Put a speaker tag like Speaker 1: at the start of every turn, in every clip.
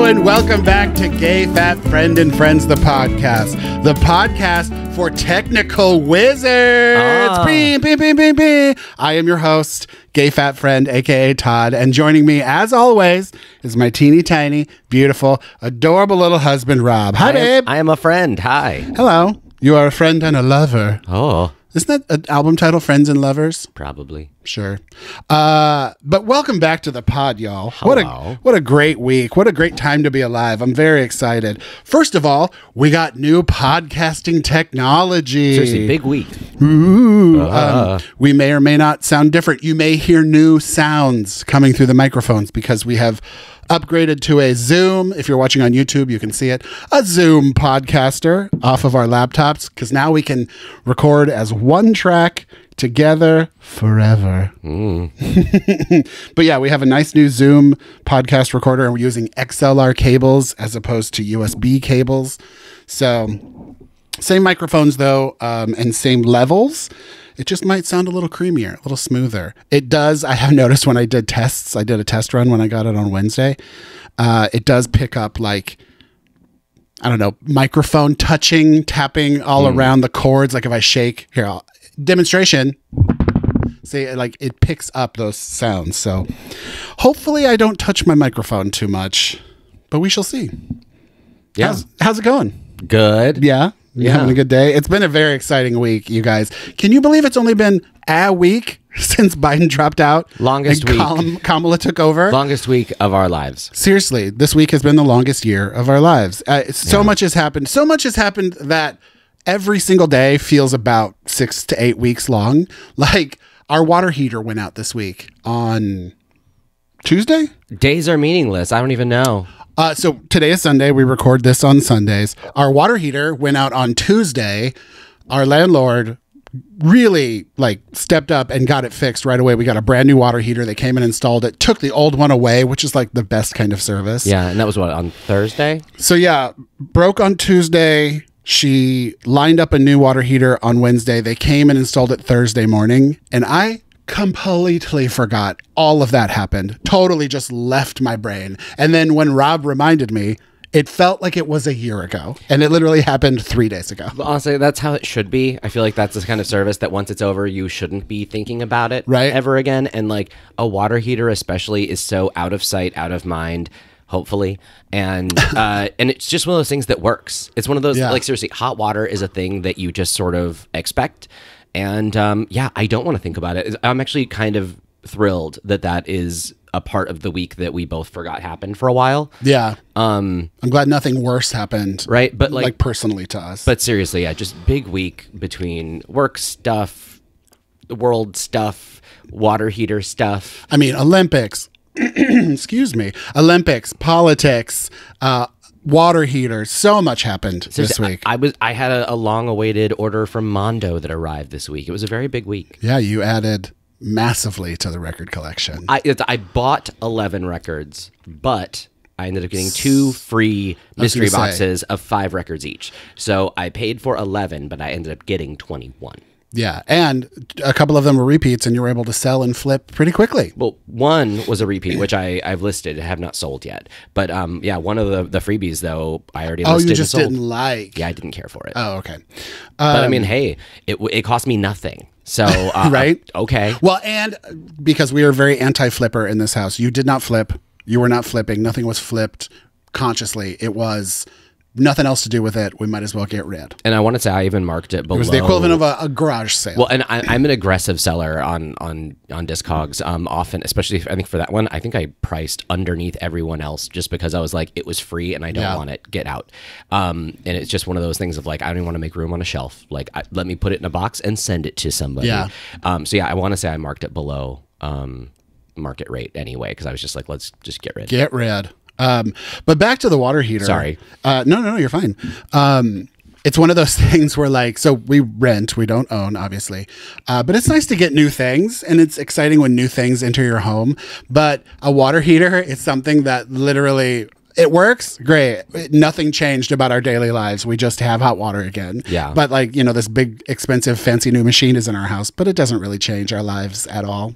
Speaker 1: and welcome back to GayFatFriend and Friends, the podcast for technical wizards. Beep, beep, beep, beep, beep. I am your host, GayFatFriend, aka Todd, and joining me, as always, is my teeny tiny, beautiful, adorable little husband, Rob. Hi, babe.
Speaker 2: I am a friend. Hi.
Speaker 1: Hello. You are a friend and a lover.
Speaker 2: Oh.
Speaker 1: Isn't that an album title, Friends and Lovers?
Speaker 2: Probably.
Speaker 1: Sure. But welcome back to the pod, y'all.
Speaker 2: Hello.
Speaker 1: What a great week. What a great time to be alive. I'm very excited. First of all, we got new podcasting technology.
Speaker 2: Seriously, big week.
Speaker 1: Ooh. We may or may not sound different. You may hear new sounds coming through the microphones because we have upgraded to a Zoom. If you're watching on YouTube, you can see it. A Zoom podcaster off of our laptops, because now we can record as one track together forever. But yeah, we have a nice new Zoom podcast recorder, and we're using XLR cables as opposed to USB cables. So same microphones though, and same levels. It just might sound a little creamier, a little smoother. It does. I have noticed when I did tests, I did a test run when I got it on Wednesday. It does pick up, like, I don't know, microphone touching, tapping all around the cords. Like if I shake, here, demonstration. See, like it picks up those sounds. So hopefully I don't touch my microphone too much, but we shall see.
Speaker 2: Yeah.
Speaker 1: How's it going?
Speaker 2: Good.
Speaker 1: Yeah. You having a good day? It's been a very exciting week, you guys. Can you believe it's only been a week since Biden dropped out?
Speaker 2: Longest week.
Speaker 1: Kamala took over.
Speaker 2: Longest week of our lives.
Speaker 1: Seriously, this week has been the longest year of our lives. So much has happened. So much has happened that every single day feels about 6 to 8 weeks long. Like our water heater went out this week on Tuesday.
Speaker 2: Days are meaningless. I don't even know.
Speaker 1: So today is Sunday. We record this on Sundays. Our water heater went out on Tuesday. Our landlord really stepped up and got it fixed right away. We got a brand new water heater. They came and installed it, took the old one away, which is like the best kind of service.
Speaker 2: Yeah, and that was what, on Thursday?
Speaker 1: So yeah, broke on Tuesday. She lined up a new water heater on Wednesday. They came and installed it Thursday morning, and I completely forgot all of that happened. Totally just left my brain. And then when Rob reminded me, it felt like it was a year ago, and it literally happened 3 days ago.
Speaker 2: But honestly, that's how it should be. I feel like that's the kind of service that once it's over, you shouldn't be thinking about it ever again. And like a water heater especially is so out of sight, out of mind, hopefully. And and it's just one of those things that works. It's one of those, like, seriously, hot water is a thing that you just sort of expect. And yeah, I don't want to think about it. I'm actually kind of thrilled that that is a part of the week that we both forgot happened for a while.
Speaker 1: Yeah. I'm glad nothing worse happened.
Speaker 2: Right. But like
Speaker 1: personally to us. But
Speaker 2: seriously, yeah, just big week between work stuff, world stuff, water heater stuff.
Speaker 1: I mean, Olympics, excuse me, Olympics, politics, water heaters. So much happened this week.
Speaker 2: I had a long-awaited order from Mondo that arrived this week. It was a very big week.
Speaker 1: Yeah, you added massively to the record collection.
Speaker 2: I bought 11 records, but I ended up getting 2 free mystery boxes of 5 records each. So I paid for 11, but I ended up getting 21.
Speaker 1: Yeah, and a couple of them were repeats, and you were able to sell and flip pretty quickly.
Speaker 2: Well, one was a repeat, which I've listed. I have not sold yet. But yeah, one of the freebies, though, I already listed.
Speaker 1: Oh, you just
Speaker 2: and sold.
Speaker 1: didn't like.
Speaker 2: Yeah, I didn't care for it.
Speaker 1: Oh, okay.
Speaker 2: But I mean, hey, it cost me nothing. So,
Speaker 1: right?
Speaker 2: Okay.
Speaker 1: Well, and because we are very anti-flipper in this house, you did not flip. You were not flipping. Nothing was flipped consciously. It was nothing else to do with it. We might as well get rid.
Speaker 2: And I want to say I even marked it below.
Speaker 1: It was the equivalent of a garage sale.
Speaker 2: Well, and I'm an aggressive seller on Discogs. Often, especially I think for that one, I think I priced underneath everyone else just because I was like, it was free and I don't want it. Get out. And it's just one of those things of like, I don't even want to make room on a shelf. Like, let me put it in a box and send it to somebody. Yeah. So yeah, I want to say I marked it below market rate anyway, because I was just like, let's just get rid.
Speaker 1: Get rid. But back to the water heater.
Speaker 2: Sorry.
Speaker 1: No, you're fine. It's one of those things where, like, so we rent, we don't own, obviously. But it's nice to get new things, and it's exciting when new things enter your home. But a water heater is something that literally It works. Great. Nothing changed about our daily lives. We just have hot water again.
Speaker 2: Yeah.
Speaker 1: But like, you know, this big, expensive, fancy new machine is in our house, but it doesn't really change our lives at all.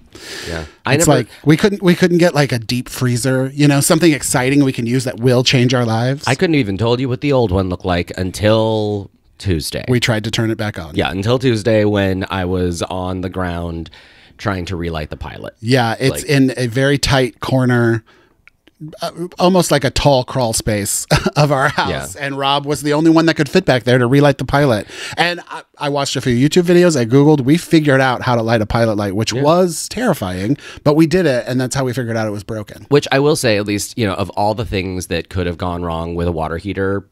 Speaker 2: Yeah.
Speaker 1: It's like we couldn't get like a deep freezer, you know, something exciting we can use that will change our lives.
Speaker 2: I couldn't even told you what the old one looked like until Tuesday.
Speaker 1: We tried to turn it back on.
Speaker 2: Yeah, until Tuesday when I was on the ground trying to relight the pilot.
Speaker 1: Yeah, it's like, in a very tight corner, almost like a tall crawl space of our house. Yeah. And Rob was the only one that could fit back there to relight the pilot. And I watched a few YouTube videos. I Googled. We figured out how to light a pilot light, which was terrifying, but we did it. And that's how we figured out it was broken.
Speaker 2: Which I will say, at least, you know, of all the things that could have gone wrong with a water heater,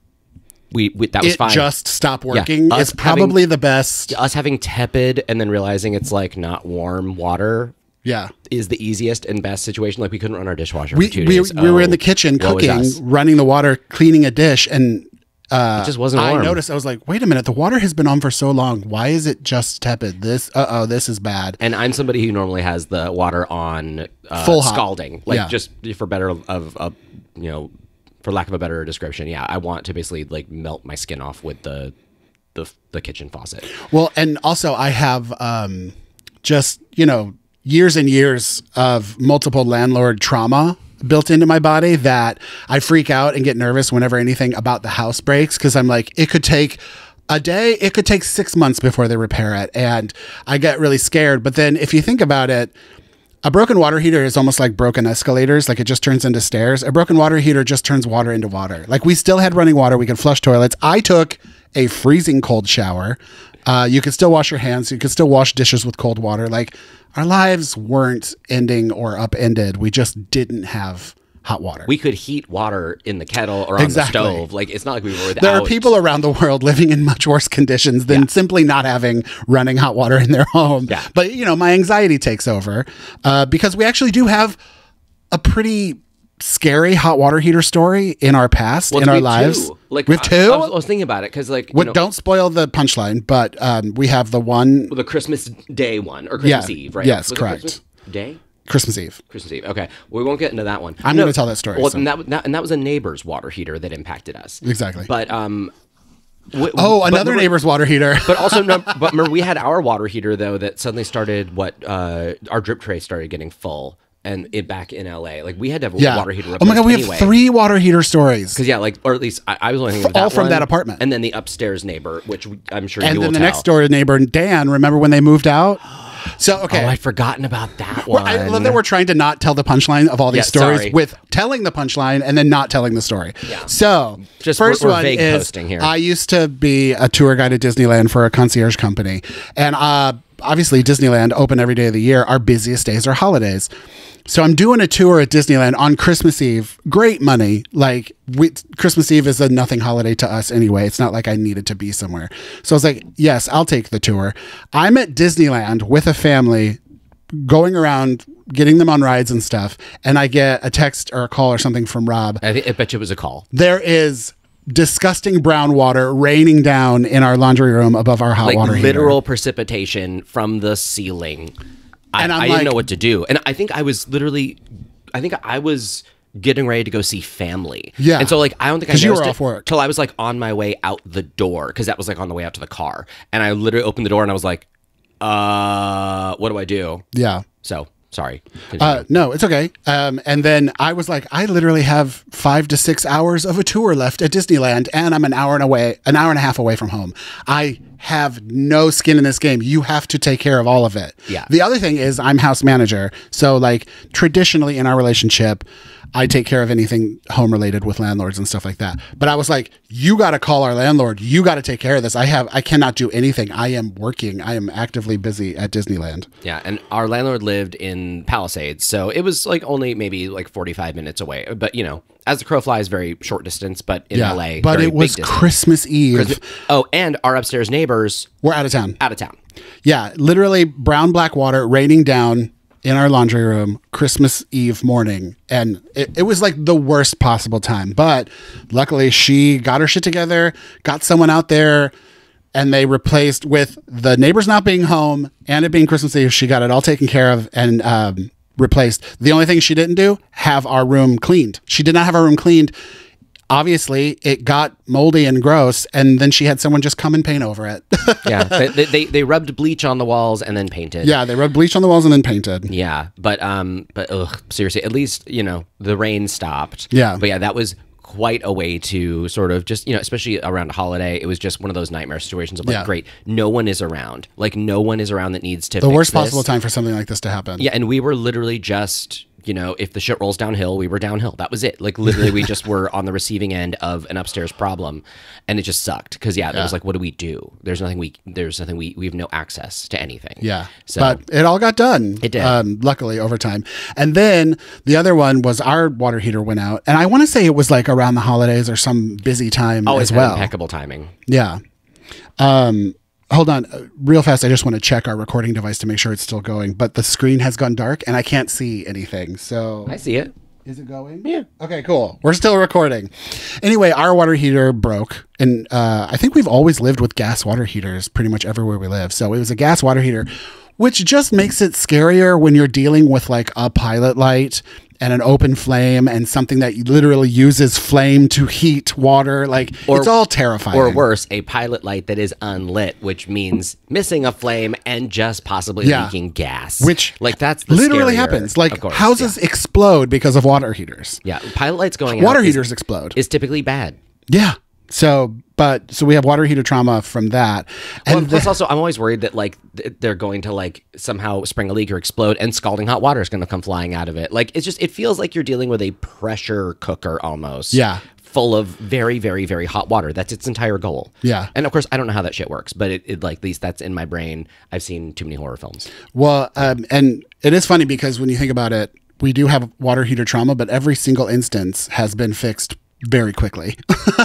Speaker 2: that was fine.
Speaker 1: It just stopped working. Yeah, it's probably the best.
Speaker 2: Us having tepid and then realizing it's like not warm water.
Speaker 1: Yeah,
Speaker 2: is the easiest and best situation. Like we couldn't run our dishwasher for 2 days.
Speaker 1: We were in the kitchen cooking, running the water, cleaning a dish, and
Speaker 2: it just wasn't warm.
Speaker 1: I noticed. I was like, "Wait a minute! The water has been on for so long. Why is it just tepid? This is bad."
Speaker 2: And I'm somebody who normally has the water on
Speaker 1: full
Speaker 2: scalding, like just for better you know, for lack of a better description. Yeah, I want to basically like melt my skin off with the kitchen faucet.
Speaker 1: Well, and also I have just, you know, years and years of multiple landlord trauma built into my body that I freak out and get nervous whenever anything about the house breaks, because I'm like, it could take a day, it could take 6 months before they repair it, and I get really scared. But then if you think about it, a broken water heater is almost like broken escalators. Like it just turns into stairs. A broken water heater just turns water into water. Like we still had running water. We could flush toilets. I took a freezing cold shower. You could still wash your hands. You could still wash dishes with cold water. Like our lives weren't ending or upended. We just didn't have hot water.
Speaker 2: We could heat water in the kettle or on the stove. Like it's not like we were without.
Speaker 1: There are people around the world living in much worse conditions than simply not having running hot water in their home.
Speaker 2: Yeah.
Speaker 1: But, you know, my anxiety takes over because we actually do have a pretty scary hot water heater story in our past, in our lives.
Speaker 2: Like
Speaker 1: we have two?
Speaker 2: I was thinking about it because, like,
Speaker 1: don't spoil the punchline, but we have the one,
Speaker 2: the Christmas Day one or Christmas Eve, right?
Speaker 1: Yes, correct.
Speaker 2: Day.
Speaker 1: Christmas Eve.
Speaker 2: Christmas Eve. Okay, we won't get into that one.
Speaker 1: I'm going to tell that story.
Speaker 2: Well, and that was a neighbor's water heater that impacted us.
Speaker 1: Exactly.
Speaker 2: But
Speaker 1: another neighbor's water heater.
Speaker 2: But also, but remember, we had our water heater though that suddenly started. Our drip tray started getting full. And back in LA, like we had to have a water heater.
Speaker 1: Oh my god, we have 3 water heater stories.
Speaker 2: Because or at least I was only thinking of that
Speaker 1: all from
Speaker 2: one,
Speaker 1: that apartment,
Speaker 2: and then the upstairs neighbor, which I'm sure
Speaker 1: and
Speaker 2: you will
Speaker 1: then the
Speaker 2: tell.
Speaker 1: next door neighbor, Dan. Remember when they moved out? So okay,
Speaker 2: I'd forgotten about that one.
Speaker 1: I love that we're trying to not tell the punchline of all these stories with telling the punchline and then not telling the story.
Speaker 2: Yeah.
Speaker 1: So
Speaker 2: just
Speaker 1: first
Speaker 2: we're
Speaker 1: one
Speaker 2: vague
Speaker 1: is
Speaker 2: posting here.
Speaker 1: I used to be a tour guide at Disneyland for a concierge company, and obviously Disneyland open every day of the year. Our busiest days are holidays. So I'm doing a tour at Disneyland on Christmas Eve. Great money. Like Christmas Eve is a nothing holiday to us anyway. It's not like I needed to be somewhere. So I was like, yes, I'll take the tour. I'm at Disneyland with a family going around getting them on rides and stuff. And I get a text or a call or something from Rob.
Speaker 2: I bet you it was a call.
Speaker 1: There is disgusting brown water raining down in our laundry room above our hot water heater.
Speaker 2: Literal precipitation from the ceiling. And I didn't know what to do. And I think I was getting ready to go see family.
Speaker 1: Yeah.
Speaker 2: And so like, I don't think I
Speaker 1: noticed
Speaker 2: you were
Speaker 1: off work
Speaker 2: till I was like on my way out the door. Cause that was like on the way out to the car. And I literally opened the door and I was like, what do I do?
Speaker 1: Yeah.
Speaker 2: So sorry.
Speaker 1: No, it's okay. And then I was like, I literally have 5 to 6 hours of a tour left at Disneyland, and I'm an hour and a half away from home. I have no skin in this game. You have to take care of all of it.
Speaker 2: Yeah.
Speaker 1: The other thing is I'm house manager. So like traditionally in our relationship, I take care of anything home related with landlords and stuff like that. But I was like, you got to call our landlord. You got to take care of this. I cannot do anything. I am working. I am actively busy at Disneyland.
Speaker 2: Yeah. And our landlord lived in Palisades. So it was like only maybe like 45 minutes away. But, you know, as the crow flies, very short distance, but in LA,
Speaker 1: but it was Christmas Eve.
Speaker 2: And our upstairs neighbors
Speaker 1: were out of town.
Speaker 2: Yeah.
Speaker 1: Literally brown, black water raining down in our laundry room Christmas Eve morning. And it was like the worst possible time. But luckily she got her shit together, got someone out there, and they replaced, with the neighbors not being home and it being Christmas Eve, she got it all taken care of. And replaced. The only thing she didn't do, have our room cleaned. She did not have our room cleaned. Obviously, it got moldy and gross, and then she had someone just come and paint over it.
Speaker 2: Yeah, they rubbed bleach on the walls and then painted.
Speaker 1: Yeah, they rubbed bleach on the walls and then painted.
Speaker 2: Yeah, but seriously, at least, you know, the rain stopped.
Speaker 1: Yeah.
Speaker 2: But yeah, that was quite a way to sort of just, you know, especially around a holiday, it was just one of those nightmare situations of like, great, no one is around. Like, no one is around that needs to
Speaker 1: the worst possible time for something like this to happen.
Speaker 2: Yeah, and we were literally just, you know, if the shit rolls downhill, we were downhill. That was it. Like, literally, we just were on the receiving end of an upstairs problem, and it just sucked. Because it was like, what do we do? There's nothing we have no access to anything.
Speaker 1: Yeah,
Speaker 2: so,
Speaker 1: but it all got done.
Speaker 2: It did,
Speaker 1: luckily over time. And then the other one was our water heater went out, and I want to say it was like around the holidays or some busy time as well.
Speaker 2: Impeccable timing.
Speaker 1: Yeah. Hold on, real fast. I just want to check our recording device to make sure it's still going. But the screen has gone dark, and I can't see anything. So
Speaker 2: I see it.
Speaker 1: Is it going?
Speaker 2: Yeah.
Speaker 1: Okay, cool. We're still recording. Anyway, our water heater broke, and I think we've always lived with gas water heaters pretty much everywhere we live. So it was a gas water heater, which just makes it scarier when you're dealing with like a pilot light and an open flame and something that literally uses flame to heat water. Like, it's all terrifying.
Speaker 2: Or worse, a pilot light that is unlit, which means missing a flame and just possibly leaking gas.
Speaker 1: Which
Speaker 2: like that's the
Speaker 1: literally
Speaker 2: scarier,
Speaker 1: happens. Like,
Speaker 2: course,
Speaker 1: houses explode because of water heaters.
Speaker 2: Yeah, pilot lights going
Speaker 1: water
Speaker 2: out
Speaker 1: heaters explode.
Speaker 2: Is typically bad.
Speaker 1: Yeah. So we have water heater trauma from that. And
Speaker 2: plus also, I'm always worried that like they're going to like somehow spring a leak or explode and scalding hot water is going to come flying out of it. Like, it's just, it feels like you're dealing with a pressure cooker almost.
Speaker 1: Yeah.
Speaker 2: Full of very, very, very hot water. That's its entire goal.
Speaker 1: Yeah.
Speaker 2: And of course, I don't know how that shit works, but it like, at least that's in my brain. I've seen too many horror films.
Speaker 1: Well, and it is funny because when you think about it, we do have water heater trauma, but every single instance has been fixed very quickly.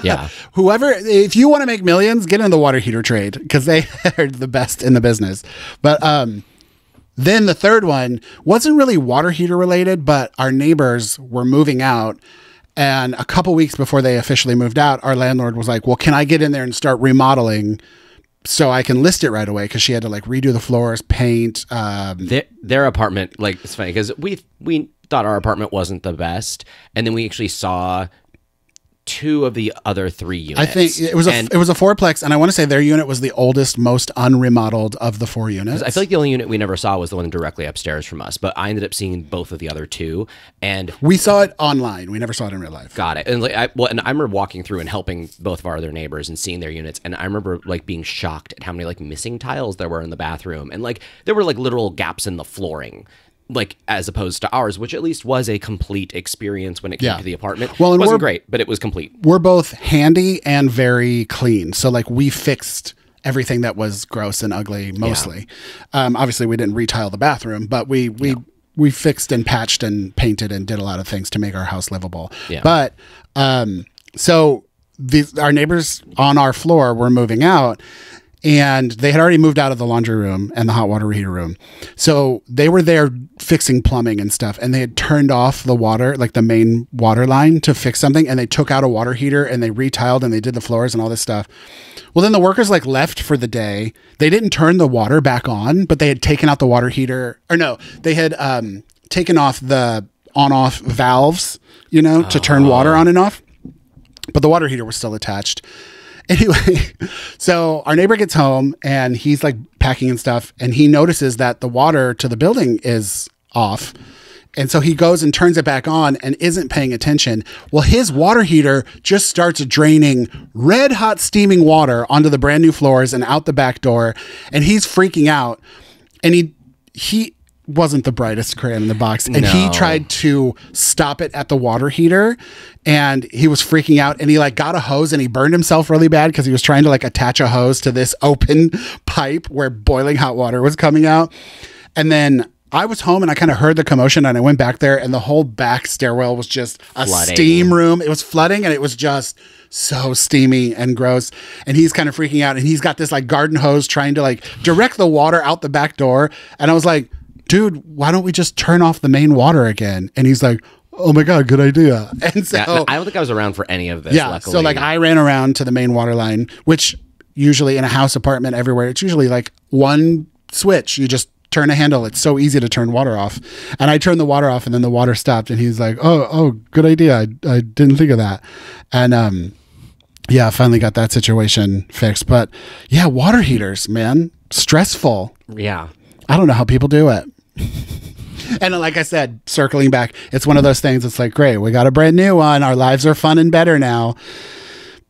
Speaker 2: Yeah.
Speaker 1: If you want to make millions, get in the water heater trade because they are the best in the business. But then the third one wasn't really water heater related, but our neighbors were moving out. And a couple weeks before they officially moved out, our landlord was like, well, can I get in there and start remodeling so I can list it right away? Because she had to like redo the floors, paint.
Speaker 2: Their apartment, like, it's funny because we thought our apartment wasn't the best. And then we actually saw two of the other three units.
Speaker 1: I think it was a fourplex, and I want to say their unit was the oldest, most unremodeled of the four units.
Speaker 2: I feel like the only unit we never saw was the one directly upstairs from us, but I ended up seeing both of the other two, and
Speaker 1: we saw it online. We never saw it in real life.
Speaker 2: Got it. And like, I remember walking through and helping both of our other neighbors and seeing their units, and I remember like being shocked at how many like missing tiles there were in the bathroom, and like there were like literal gaps in the flooring. Like, as opposed to ours, which at least was a complete experience when it came to the apartment. Well, it wasn't great, but it was complete.
Speaker 1: We're both handy and very clean. So, like, we fixed everything that was gross and ugly, mostly. Yeah. Obviously, we didn't retile the bathroom, but we fixed and patched and painted and did a lot of things to make our house livable. Yeah. But, so our neighbors on our floor were moving out. And they had already moved out of the laundry room and the hot water heater room. So they were there fixing plumbing and stuff. And they had turned off the water, like the main water line to fix something. And they took out a water heater and they retiled and they did the floors and all this stuff. Well, then the workers like left for the day. They didn't turn the water back on, but they had taken out the water heater. Or no, they had taken off the on-off valves, you know, to turn water on and off. But the water heater was still attached. Anyway, so our neighbor gets home and he's like packing and stuff, and he notices that the water to the building is off. And so he goes and turns it back on and isn't paying attention. Well, his water heater just starts draining red hot steaming water onto the brand new floors and out the back door. And he's freaking out. And he wasn't the brightest crayon in the box. And he tried to stop it at the water heater, and he was freaking out, and he like got a hose and he burned himself really bad because he was trying to like attach a hose to this open pipe where boiling hot water was coming out. And then I was home and I kind of heard the commotion, and I went back there, and the whole back stairwell was just a steam room. It was flooding, and it was just so steamy and gross. And he's kind of freaking out, and he's got this like garden hose trying to like direct the water out the back door. And I was like, dude, why don't we just turn off the main water again? And he's like, oh my God, good idea. And so
Speaker 2: I don't think I was around for any of this.
Speaker 1: Yeah.
Speaker 2: Luckily.
Speaker 1: So like I ran around to the main water line, which usually in a house apartment everywhere, it's usually like one switch. You just turn a handle. It's so easy to turn water off. And I turned the water off, and then the water stopped, and he's like, oh, good idea. I didn't think of that. And yeah, I finally got that situation fixed. But yeah, water heaters, man, stressful.
Speaker 2: Yeah.
Speaker 1: I don't know how people do it. And like I said, circling back, it's one of those things. It's like, great, we got a brand new one. Our lives are fun and better now.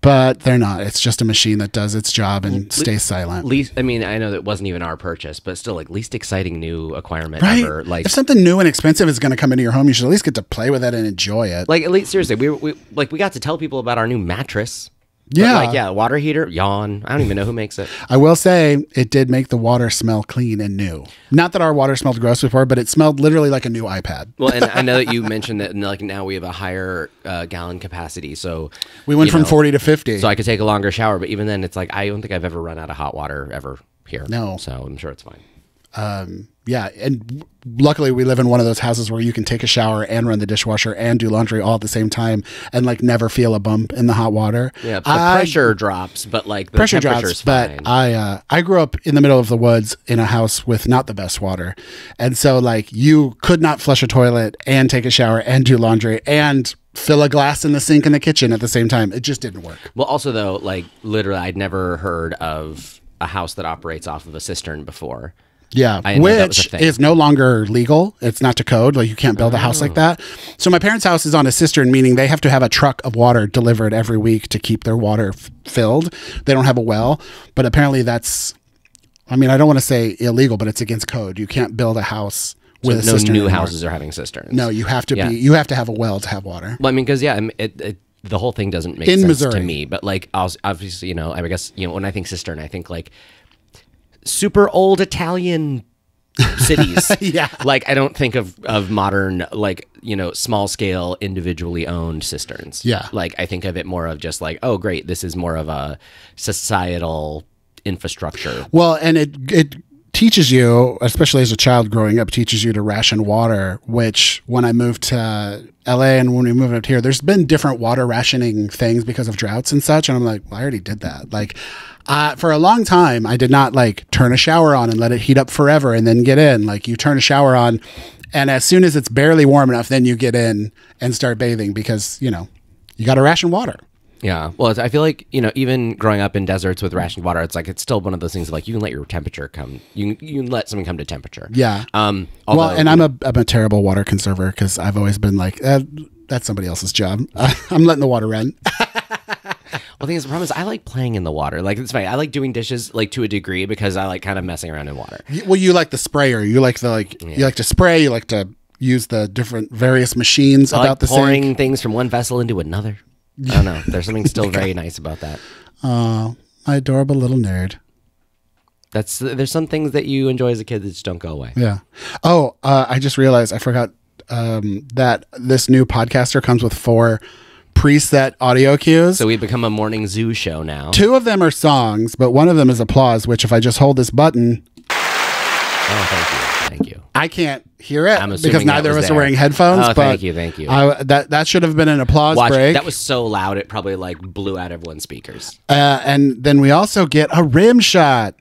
Speaker 1: But they're not. It's just a machine that does its job and stays silent.
Speaker 2: I mean, I know that wasn't even our purchase, but still, like, least exciting new acquirement
Speaker 1: right?
Speaker 2: ever. Like,
Speaker 1: if something new and expensive is going to come into your home, you should at least get to play with it and enjoy it.
Speaker 2: Like, at least, seriously, we got to tell people about our new mattress.
Speaker 1: Yeah.
Speaker 2: But, like, yeah, water heater, yawn. I don't even know who makes it.
Speaker 1: I will say it did make the water smell clean and new. Not that our water smelled gross before, but it smelled literally like a new iPad.
Speaker 2: Well, and I know that you mentioned that, like, now we have a higher gallon capacity, so
Speaker 1: we went from 40 to 50.
Speaker 2: So I could take a longer shower, but even then, it's like I don't think I've ever run out of hot water ever here.
Speaker 1: No.
Speaker 2: So I'm sure it's fine.
Speaker 1: Yeah, and luckily we live in one of those houses where you can take a shower and run the dishwasher and do laundry all at the same time and like never feel a bump in the hot water.
Speaker 2: Yeah, the pressure drops, but like the
Speaker 1: pressure
Speaker 2: temperature's
Speaker 1: drops.
Speaker 2: fine.
Speaker 1: But I grew up in the middle of the woods in a house with not the best water, and so like you could not flush a toilet and take a shower and do laundry and fill a glass in the sink in the kitchen at the same time. It just didn't work.
Speaker 2: Well, also though, like literally, I'd never heard of a house that operates off of a cistern before.
Speaker 1: Yeah, which is no longer legal. It's not to code. Like you can't build a house like that. So my parents' house is on a cistern, meaning they have to have a truck of water delivered every week to keep their water filled. They don't have a well, but apparently that's, I mean, I don't want to say illegal, but it's against code. You can't build a house with a cistern.
Speaker 2: No new houses are having cisterns.
Speaker 1: No, you have to you have to have a well to have water.
Speaker 2: Well, I mean, because the whole thing doesn't make sense to me. But like, obviously, I guess when I think cistern, I think like super old Italian cities.
Speaker 1: Yeah.
Speaker 2: Like I don't think of modern, like, small scale individually owned cisterns.
Speaker 1: Yeah.
Speaker 2: Like I think of it more of just like, oh great, this is more of a societal infrastructure.
Speaker 1: Well, and it teaches you, especially as a child growing up, teaches you to ration water, which when I moved to LA and when we moved up here, there's been different water rationing things because of droughts and such. And I'm like, well, I already did that. Like for a long time, I did not like turn a shower on and let it heat up forever and then get in. Like you turn a shower on and as soon as it's barely warm enough, then you get in and start bathing because, you got to ration water.
Speaker 2: Yeah. Well, I feel like, even growing up in deserts with rationed water, it's still one of those things like you can let your temperature come. You can let something come to temperature.
Speaker 1: Yeah.
Speaker 2: Although,
Speaker 1: well, and I'm a terrible water conserver because I've always been like, that's somebody else's job. I'm letting the water run.
Speaker 2: Well, the thing is, the problem is I like playing in the water. Like, it's funny. I like doing dishes, like, to a degree because I like kind of messing around in water.
Speaker 1: Well, you like the sprayer. You like you like to spray. You like to use the different various machines
Speaker 2: I
Speaker 1: about
Speaker 2: like
Speaker 1: the
Speaker 2: pouring
Speaker 1: sink.
Speaker 2: things from one vessel into another. I don't know. There's something still very nice about that.
Speaker 1: Oh, my adorable little nerd.
Speaker 2: There's some things that you enjoy as a kid that just don't go away.
Speaker 1: Yeah. Oh, I just realized I forgot that this new podcaster comes with 4 preset audio cues.
Speaker 2: So we've become a morning zoo show now.
Speaker 1: 2 of them are songs, but one of them is applause, which if I just hold this button.
Speaker 2: Oh, thank you. Thank you.
Speaker 1: I can't hear it because neither of us
Speaker 2: there.
Speaker 1: are wearing headphones.
Speaker 2: Oh,
Speaker 1: but
Speaker 2: thank you.
Speaker 1: That should have been an applause break.
Speaker 2: That was so loud it probably like blew out everyone's speakers.
Speaker 1: And then we also get a rim shot.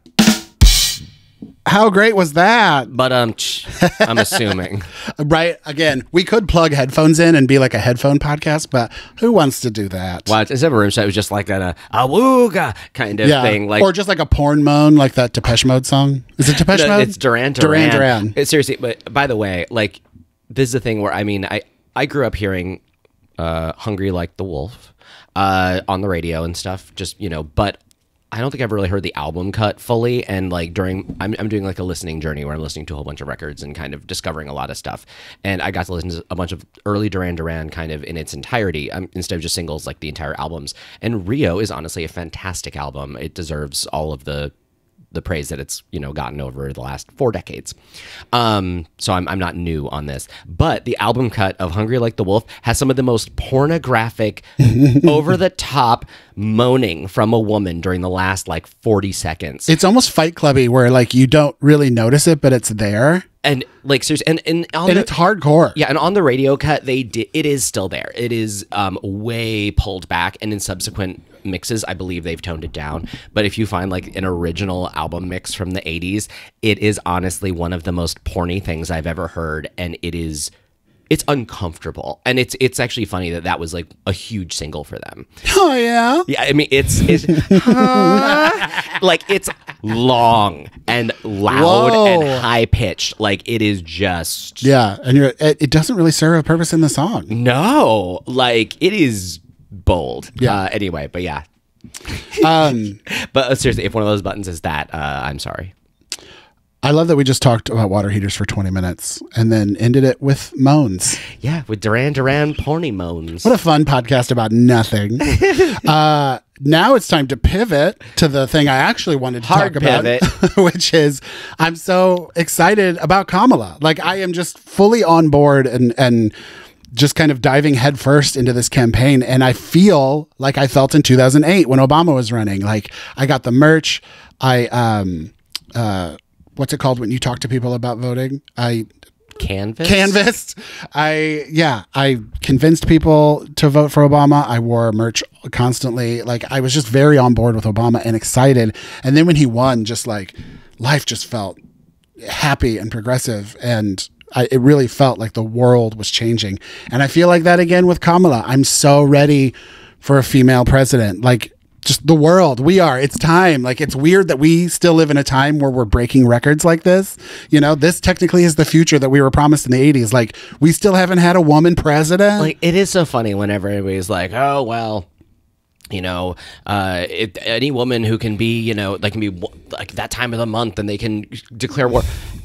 Speaker 1: How great was that?
Speaker 2: But I'm assuming.
Speaker 1: Right. Again, we could plug headphones in and be like a headphone podcast, but who wants to do that?
Speaker 2: Well, instead of a rim shot, it was just like a wooga kind of thing. Like,
Speaker 1: or just like a porn moan, like that Depeche Mode song. Is it Depeche Mode?
Speaker 2: It's Duran. Seriously, but by the way, like, this is the thing where, I mean, I grew up hearing Hungry Like the Wolf on the radio and stuff, just, but I don't think I've really heard the album cut fully. And like I'm doing like a listening journey where I'm listening to a whole bunch of records and kind of discovering a lot of stuff. And I got to listen to a bunch of early Duran kind of in its entirety, instead of just singles, like the entire albums. And Rio is honestly a fantastic album. It deserves all of the praise that it's gotten over the last 4 decades. So I'm not new on this, but the album cut of Hungry Like the Wolf has some of the most pornographic, over the top moaning from a woman during the last like 40 seconds.
Speaker 1: It's almost Fight Clubby where like you don't really notice it, but it's there.
Speaker 2: And like seriously, and
Speaker 1: it's hardcore.
Speaker 2: Yeah, and on the radio cut, it is still there. It is way pulled back, and in subsequent mixes, I believe they've toned it down. But if you find like an original album mix from the 80s, it is honestly one of the most porny things I've ever heard, and it's uncomfortable. And it's actually funny that was like a huge single for them.
Speaker 1: Oh yeah.
Speaker 2: Yeah, I mean it's like it's long and loud and high pitched. Like it is just
Speaker 1: and it doesn't really serve a purpose in the song.
Speaker 2: No, like it is bold. Yeah. Anyway, but yeah. But seriously, if one of those buttons is that, I'm sorry.
Speaker 1: I love that we just talked about water heaters for 20 minutes and then ended it with moans.
Speaker 2: Yeah, with Duran Duran porny moans.
Speaker 1: What a fun podcast about nothing. Now it's time to pivot to the thing I actually wanted to talk about, which is I'm so excited about Kamala. Like I am just fully on board and just kind of diving headfirst into this campaign. And I feel like I felt in 2008 when Obama was running. Like I got the merch. What's it called when you talk to people about voting? Canvassed. I convinced people to vote for Obama. I wore merch constantly. Like I was just very on board with Obama and excited. And then when he won, just like life just felt happy and progressive. And it really felt like the world was changing. And I feel like that again with Kamala. I'm so ready for a female president. Like just the world. It's time. Like it's weird that we still live in a time where we're breaking records like this. You know, this technically is the future that we were promised in the 80s. Like we still haven't had a woman president.
Speaker 2: Like it is so funny whenever everybody's like, oh, well, you know, any woman who can be, you know, they can be like that time of the month and they can declare war.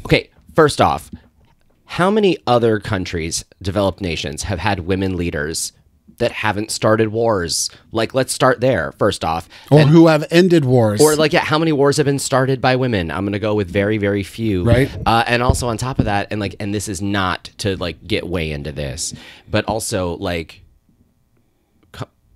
Speaker 2: Okay. First off, how many other countries, developed nations, have had women leaders that haven't started wars? Like, let's start there, first off.
Speaker 1: Or who have ended wars.
Speaker 2: Or, like, yeah, how many wars have been started by women? I'm going to go with very, very few.
Speaker 1: Right.
Speaker 2: And also on top of that, and this is not to, like, get way into this, but also, like,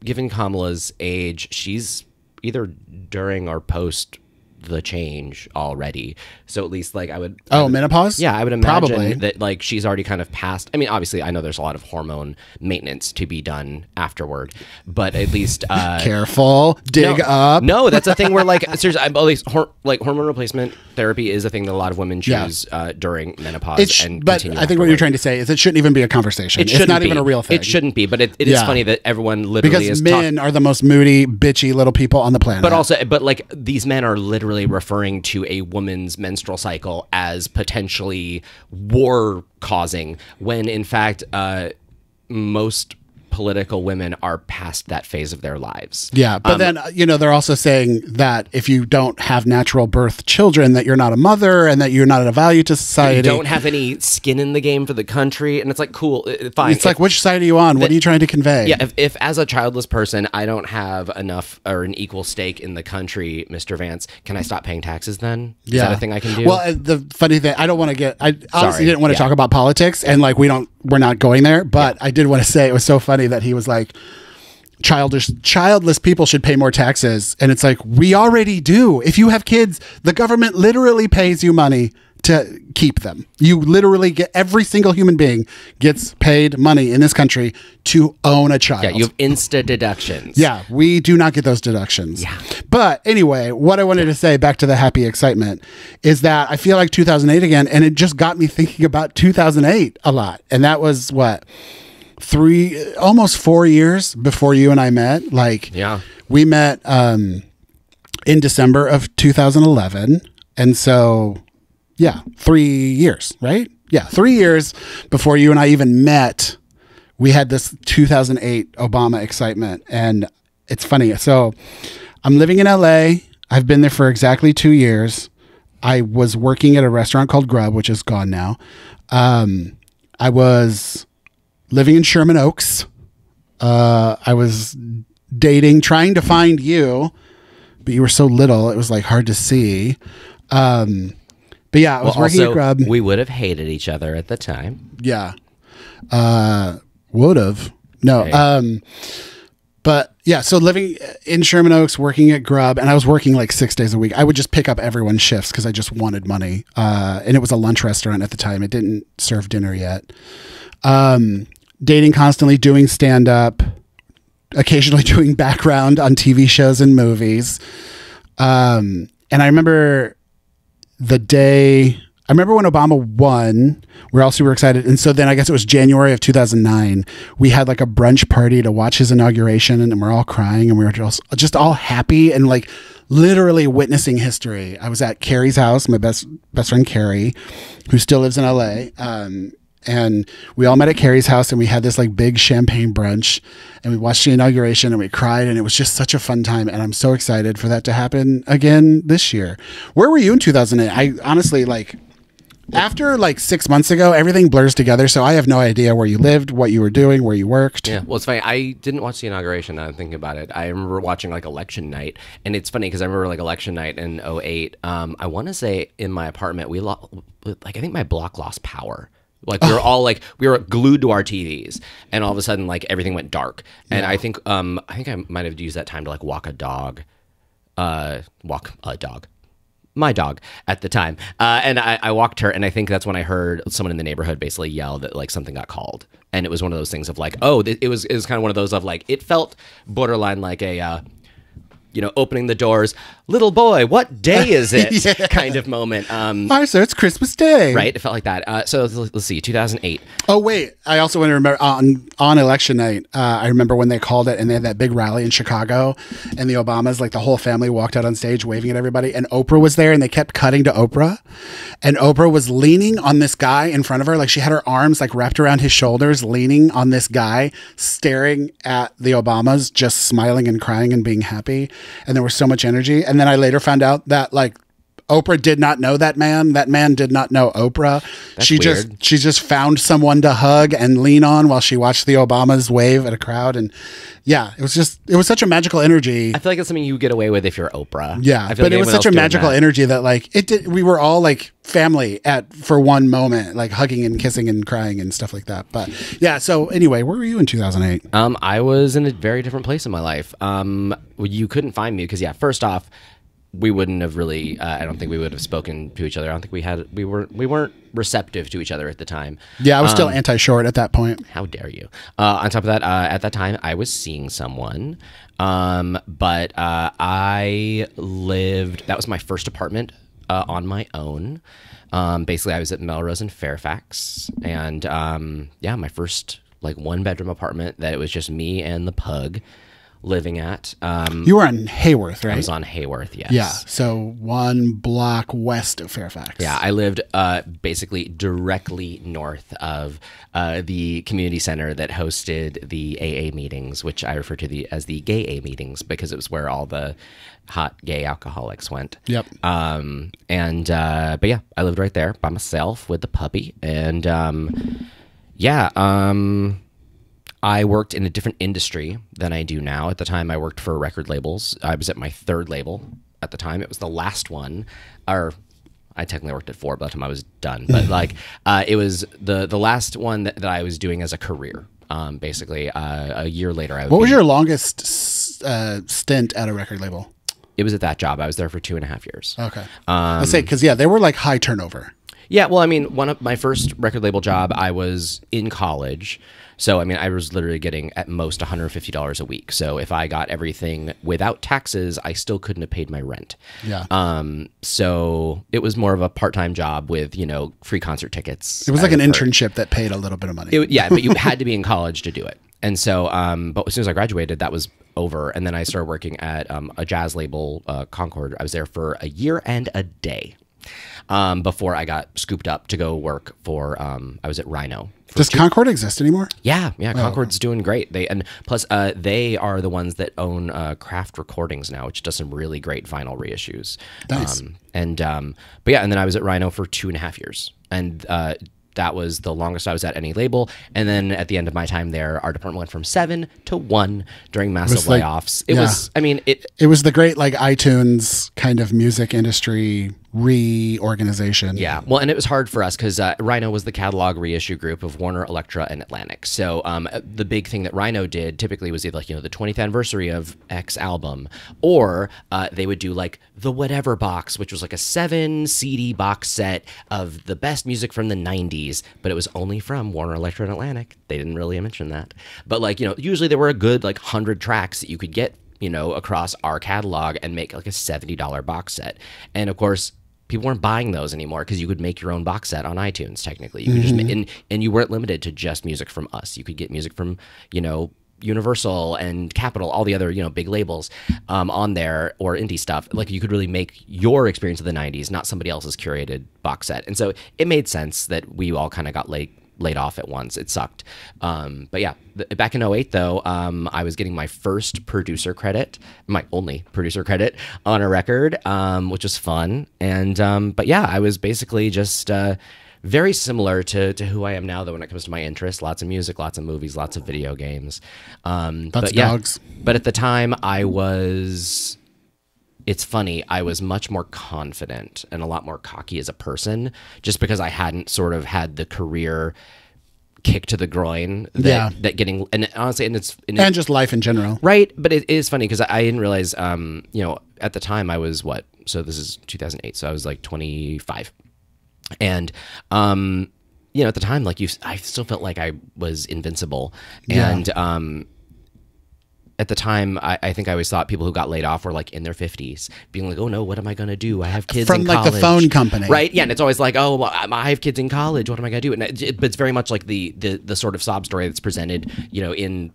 Speaker 2: given Kamala's age, she's either during or post the change already, so at least like I would
Speaker 1: menopause.
Speaker 2: Yeah, I would imagine that like she's already kind of past. I mean, obviously I know there's a lot of hormone maintenance to be done afterward, but at least
Speaker 1: careful, dig up.
Speaker 2: No, that's a thing where like seriously, at least like hormone replacement therapy is a thing that a lot of women choose during menopause.
Speaker 1: But I think what you're trying to say is it shouldn't even be a conversation. It's not even a real thing.
Speaker 2: It shouldn't be, but it is funny that everyone literally
Speaker 1: because men are the most moody, bitchy little people on the planet.
Speaker 2: But like these men are literally referring to a woman's menstrual cycle as potentially war causing, when in fact most political women are past that phase of their lives.
Speaker 1: Yeah, but then, you know, they're also saying that if you don't have natural birth children, that you're not a mother and that you're not a value to society.
Speaker 2: You don't have any skin in the game for the country. And it's like, cool, fine.
Speaker 1: It's like, which side are you on? What are you trying to convey?
Speaker 2: Yeah, if as a childless person, I don't have enough or an equal stake in the country, Mr. Vance, can I stop paying taxes then? Is that a thing I can do?
Speaker 1: Well, the funny thing, I honestly didn't want to talk about politics, and like we're not going there, but I did want to say it was so funny that he was like, childless people should pay more taxes. And it's like, we already do. If you have kids, the government literally pays you money to keep them. You literally get, every single human being gets paid money in this country to own a child.
Speaker 2: Yeah, you have Insta deductions.
Speaker 1: Yeah, we do not get those deductions.
Speaker 2: Yeah.
Speaker 1: But anyway, what I wanted to say, back to the happy excitement, is that I feel like 2008 again, and it just got me thinking about 2008 a lot. And that was what? Almost 4 years before you and I met. Like,
Speaker 2: yeah,
Speaker 1: we met in December of 2011. And so, yeah, 3 years, right? Yeah, 3 years before you and I even met, we had this 2008 Obama excitement. And it's funny. So I'm living in LA. I've been there for exactly 2 years. I was working at a restaurant called Grub, which is gone now. I was living in Sherman Oaks. I was trying to find you, but you were so little, it was like hard to see. But yeah, I was working at Grub.
Speaker 2: We would have hated each other at the time.
Speaker 1: Yeah. Would have. No.
Speaker 2: Hey.
Speaker 1: But yeah, so living in Sherman Oaks, working at Grub, and I was working like 6 days a week. I would just pick up everyone's shifts because I just wanted money. And it was a lunch restaurant at the time. It didn't serve dinner yet. Dating constantly, doing stand-up, occasionally doing background on TV shows and movies. And I remember I remember when Obama won, we were all super excited. And so then I guess it was January of 2009. We had like a brunch party to watch his inauguration, and we're all crying, and we were just all happy and like literally witnessing history. I was at Carrie's house, my best friend Carrie, who still lives in LA. And we all met at Carrie's house, and we had this like big champagne brunch, and we watched the inauguration, and we cried, and it was just such a fun time. And I'm so excited for that to happen again this year. Where were you in 2008? I honestly, like, after like 6 months ago, everything blurs together. So I have no idea where you lived, what you were doing, where you worked.
Speaker 2: Yeah, well, it's funny. I didn't watch the inauguration. Now I'm thinking about it. I remember watching like election night, and it's funny because I remember like election night in 2008. I want to say in my apartment, I think my block lost power. Like we were all like, we were glued to our TVs, and all of a sudden like everything went dark. And I think I might have used that time to like walk a dog, my dog at the time. And I walked her, and I think that's when I heard someone in the neighborhood basically yell that like something got called. And it was one of those things of like, oh, it was kind of one of those of like, it felt borderline like a, opening the doors, little boy, what day is it? Yeah. Kind of moment.
Speaker 1: Hi, sir, it's Christmas Day.
Speaker 2: Right, it felt like that. So let's see, 2008.
Speaker 1: Oh, wait, I also want to remember on election night, I remember when they called it, and they had that big rally in Chicago, and the Obamas, like the whole family walked out on stage waving at everybody, and Oprah was there, and they kept cutting to Oprah, and Oprah was leaning on this guy in front of her, like she had her arms like wrapped around his shoulders, leaning on this guy, staring at the Obamas, just smiling and crying and being happy. And there was so much energy. And then I later found out that like Oprah did not know that man. That man did not know Oprah.
Speaker 2: That's
Speaker 1: she
Speaker 2: weird.
Speaker 1: just found someone to hug and lean on while she watched the Obamas wave at a crowd. And yeah, it was such a magical energy.
Speaker 2: I feel like it's something you get away with if you're Oprah.
Speaker 1: Yeah,
Speaker 2: I feel
Speaker 1: but
Speaker 2: like
Speaker 1: it was such a magical energy that like we were all like family for one moment, like hugging and kissing and crying and stuff like that. But yeah, so anyway, where were you in 2008?
Speaker 2: I was in a very different place in my life. You couldn't find me because first off, we wouldn't have really, I don't think we would have spoken to each other. I don't think we weren't receptive to each other at the time.
Speaker 1: Yeah, I was still anti-short at that point.
Speaker 2: How dare you? On top of that, at that time, I was seeing someone, but I lived, that was my first apartment on my own. Basically, I was at Melrose in Fairfax, and my first like 1-bedroom apartment that it was just me and the pug living at.
Speaker 1: You were on Hayworth, right?
Speaker 2: I was on Hayworth, yes.
Speaker 1: Yeah, so 1 block west of Fairfax.
Speaker 2: Yeah, I lived basically directly north of the community center that hosted the AA meetings, which I refer to as the gay A meetings because it was where all the hot gay alcoholics went.
Speaker 1: Yep.
Speaker 2: But yeah, I lived right there by myself with the puppy, and I worked in a different industry than I do now. At the time, I worked for record labels. I was at my 3rd label at the time. It was the last one, or I technically worked at 4 by the time I was done. But like, it was the last one that I was doing as a career. Basically, a year later,
Speaker 1: What was your longest stint at a record label?
Speaker 2: It was at that job. I was there for 2.5 years.
Speaker 1: Okay. Let's say, because they were like high turnover.
Speaker 2: Yeah, well, I mean, one of my first record label job, I was in college. So, I mean, I was literally getting at most $150 a week. So if I got everything without taxes, I still couldn't have paid my rent.
Speaker 1: Yeah.
Speaker 2: So it was more of a part-time job with, free concert tickets.
Speaker 1: It was like an internship that paid a little bit of money.
Speaker 2: Yeah, but you had to be in college to do it. And so, but as soon as I graduated, that was over. And then I started working at a jazz label, Concord. I was there for a year and a day. Before I got scooped up to go work for, I was at Rhino.
Speaker 1: Does Concord exist anymore?
Speaker 2: Yeah, Concord's doing great. Plus they are the ones that own Craft Recordings now, which does some really great vinyl reissues.
Speaker 1: Nice.
Speaker 2: But yeah, and then I was at Rhino for 2.5 years, and that was the longest I was at any label. And then at the end of my time there, our department went from 7 to 1 during massive layoffs. It was, I mean,
Speaker 1: it was the great like iTunes kind of music industry reorganization.
Speaker 2: Yeah. Well, and it was hard for us because Rhino was the catalog reissue group of Warner, Elektra, and Atlantic. So the big thing that Rhino did typically was either like, the 20th anniversary of X album, or they would do like the Whatever box, which was like a 7 CD box set of the best music from the 90s, but it was only from Warner, Elektra, and Atlantic. They didn't really mention that. But like, usually there were a good like 100 tracks that you could get, across our catalog and make like a $70 box set. And of course, people weren't buying those anymore because you could make your own box set on iTunes. Technically, you could just and you weren't limited to just music from us. You could get music from Universal and Capitol, all the other big labels on there, or indie stuff. Like you could really make your experience of the '90s, not somebody else's curated box set. And so it made sense that we all kind of got laid off at once. It sucked. But yeah, back in 2008 though, I was getting my first producer credit, my only producer credit on a record, which was fun. And but yeah, I was basically just very similar to who I am now though when it comes to my interests. Lots of music, lots of movies, lots of video games.
Speaker 1: Dogs.
Speaker 2: But at the time it's funny, I was much more confident and a lot more cocky as a person just because I hadn't sort of had the career kick to the groin that getting, and honestly, and
Speaker 1: just life in general.
Speaker 2: Right. But it is funny because I didn't realize, at the time I was so this is 2008. So I was like 25. And, at the time, like I still felt like I was invincible. And, at the time, I think I always thought people who got laid off were like in their 50s, being like, oh no, what am I going to do? I have kids in college.
Speaker 1: From like the phone company.
Speaker 2: Right. Yeah. And it's always like, oh, well, I have kids in college. What am I going to do? But it's very much like the sort of sob story that's presented, in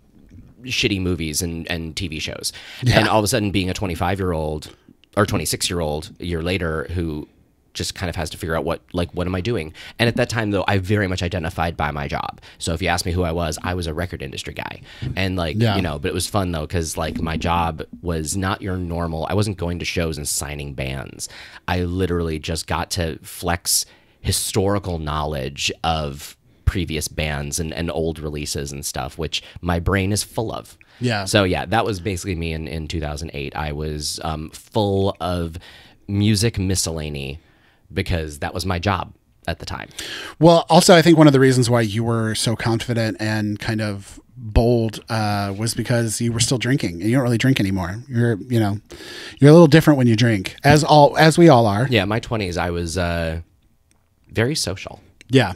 Speaker 2: shitty movies and TV shows. Yeah. And all of a sudden being a 25-year-old or 26-year-old a year later who just kind of has to figure out what am I doing? And at that time though, I very much identified by my job. So if you ask me who I was a record industry guy. And but it was fun though, because like my job was not your normal, I wasn't going to shows and signing bands. I literally just got to flex historical knowledge of previous bands and old releases and stuff, which my brain is full of.
Speaker 1: Yeah.
Speaker 2: So yeah, that was basically me in 2008. I was full of music miscellany, because that was my job at the time.
Speaker 1: Well, also, I think one of the reasons why you were so confident and kind of bold was because you were still drinking, and you don't really drink anymore. You're a little different when you drink, as we all are.
Speaker 2: Yeah, my 20s, I was very social.
Speaker 1: Yeah.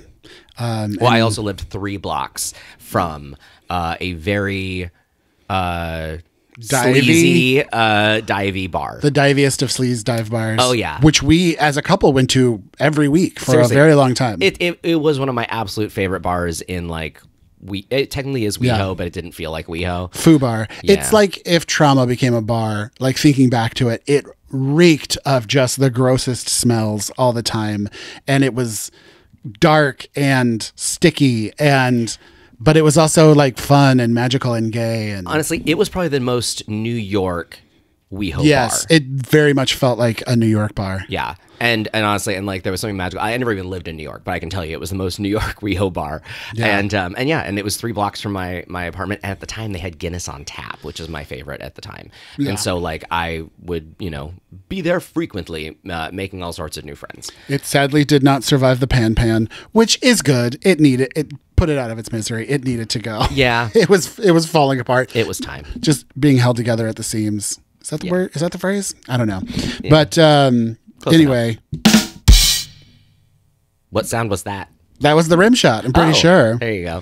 Speaker 2: I also lived 3 blocks from a very sleazy divey bar, the diviest of sleaze dive bars.
Speaker 1: Oh yeah, which we as a couple went to every week for a very long time.
Speaker 2: It was one of my absolute favorite bars in it technically is WeHo, but it didn't feel like WeHo.
Speaker 1: Foo Bar. Yeah. It's like if Trauma became a bar. Like thinking back to it, it reeked of just the grossest smells all the time, and it was dark and sticky but it was also like fun and magical and gay. And
Speaker 2: honestly, it was probably the most New York WeHo bar.
Speaker 1: Yes, it very much felt like a New York bar.
Speaker 2: Yeah. And honestly, and like there was something magical. I never even lived in New York, but I can tell you it was the most New York WeHo bar. Yeah. And it was 3 blocks from my apartment. And at the time they had Guinness on tap, which is my favorite at the time. Yeah. And so like I would, be there frequently, making all sorts of new friends.
Speaker 1: It sadly did not survive the pan, which is good. It put it out of its misery. It needed to go.
Speaker 2: Yeah.
Speaker 1: It was falling apart.
Speaker 2: It was time.
Speaker 1: Just being held together at the seams. Is that the word? Is that the phrase? I don't know. Yeah. But anyway.
Speaker 2: What sound was that?
Speaker 1: That was the rim shot, I'm pretty sure.
Speaker 2: There you go.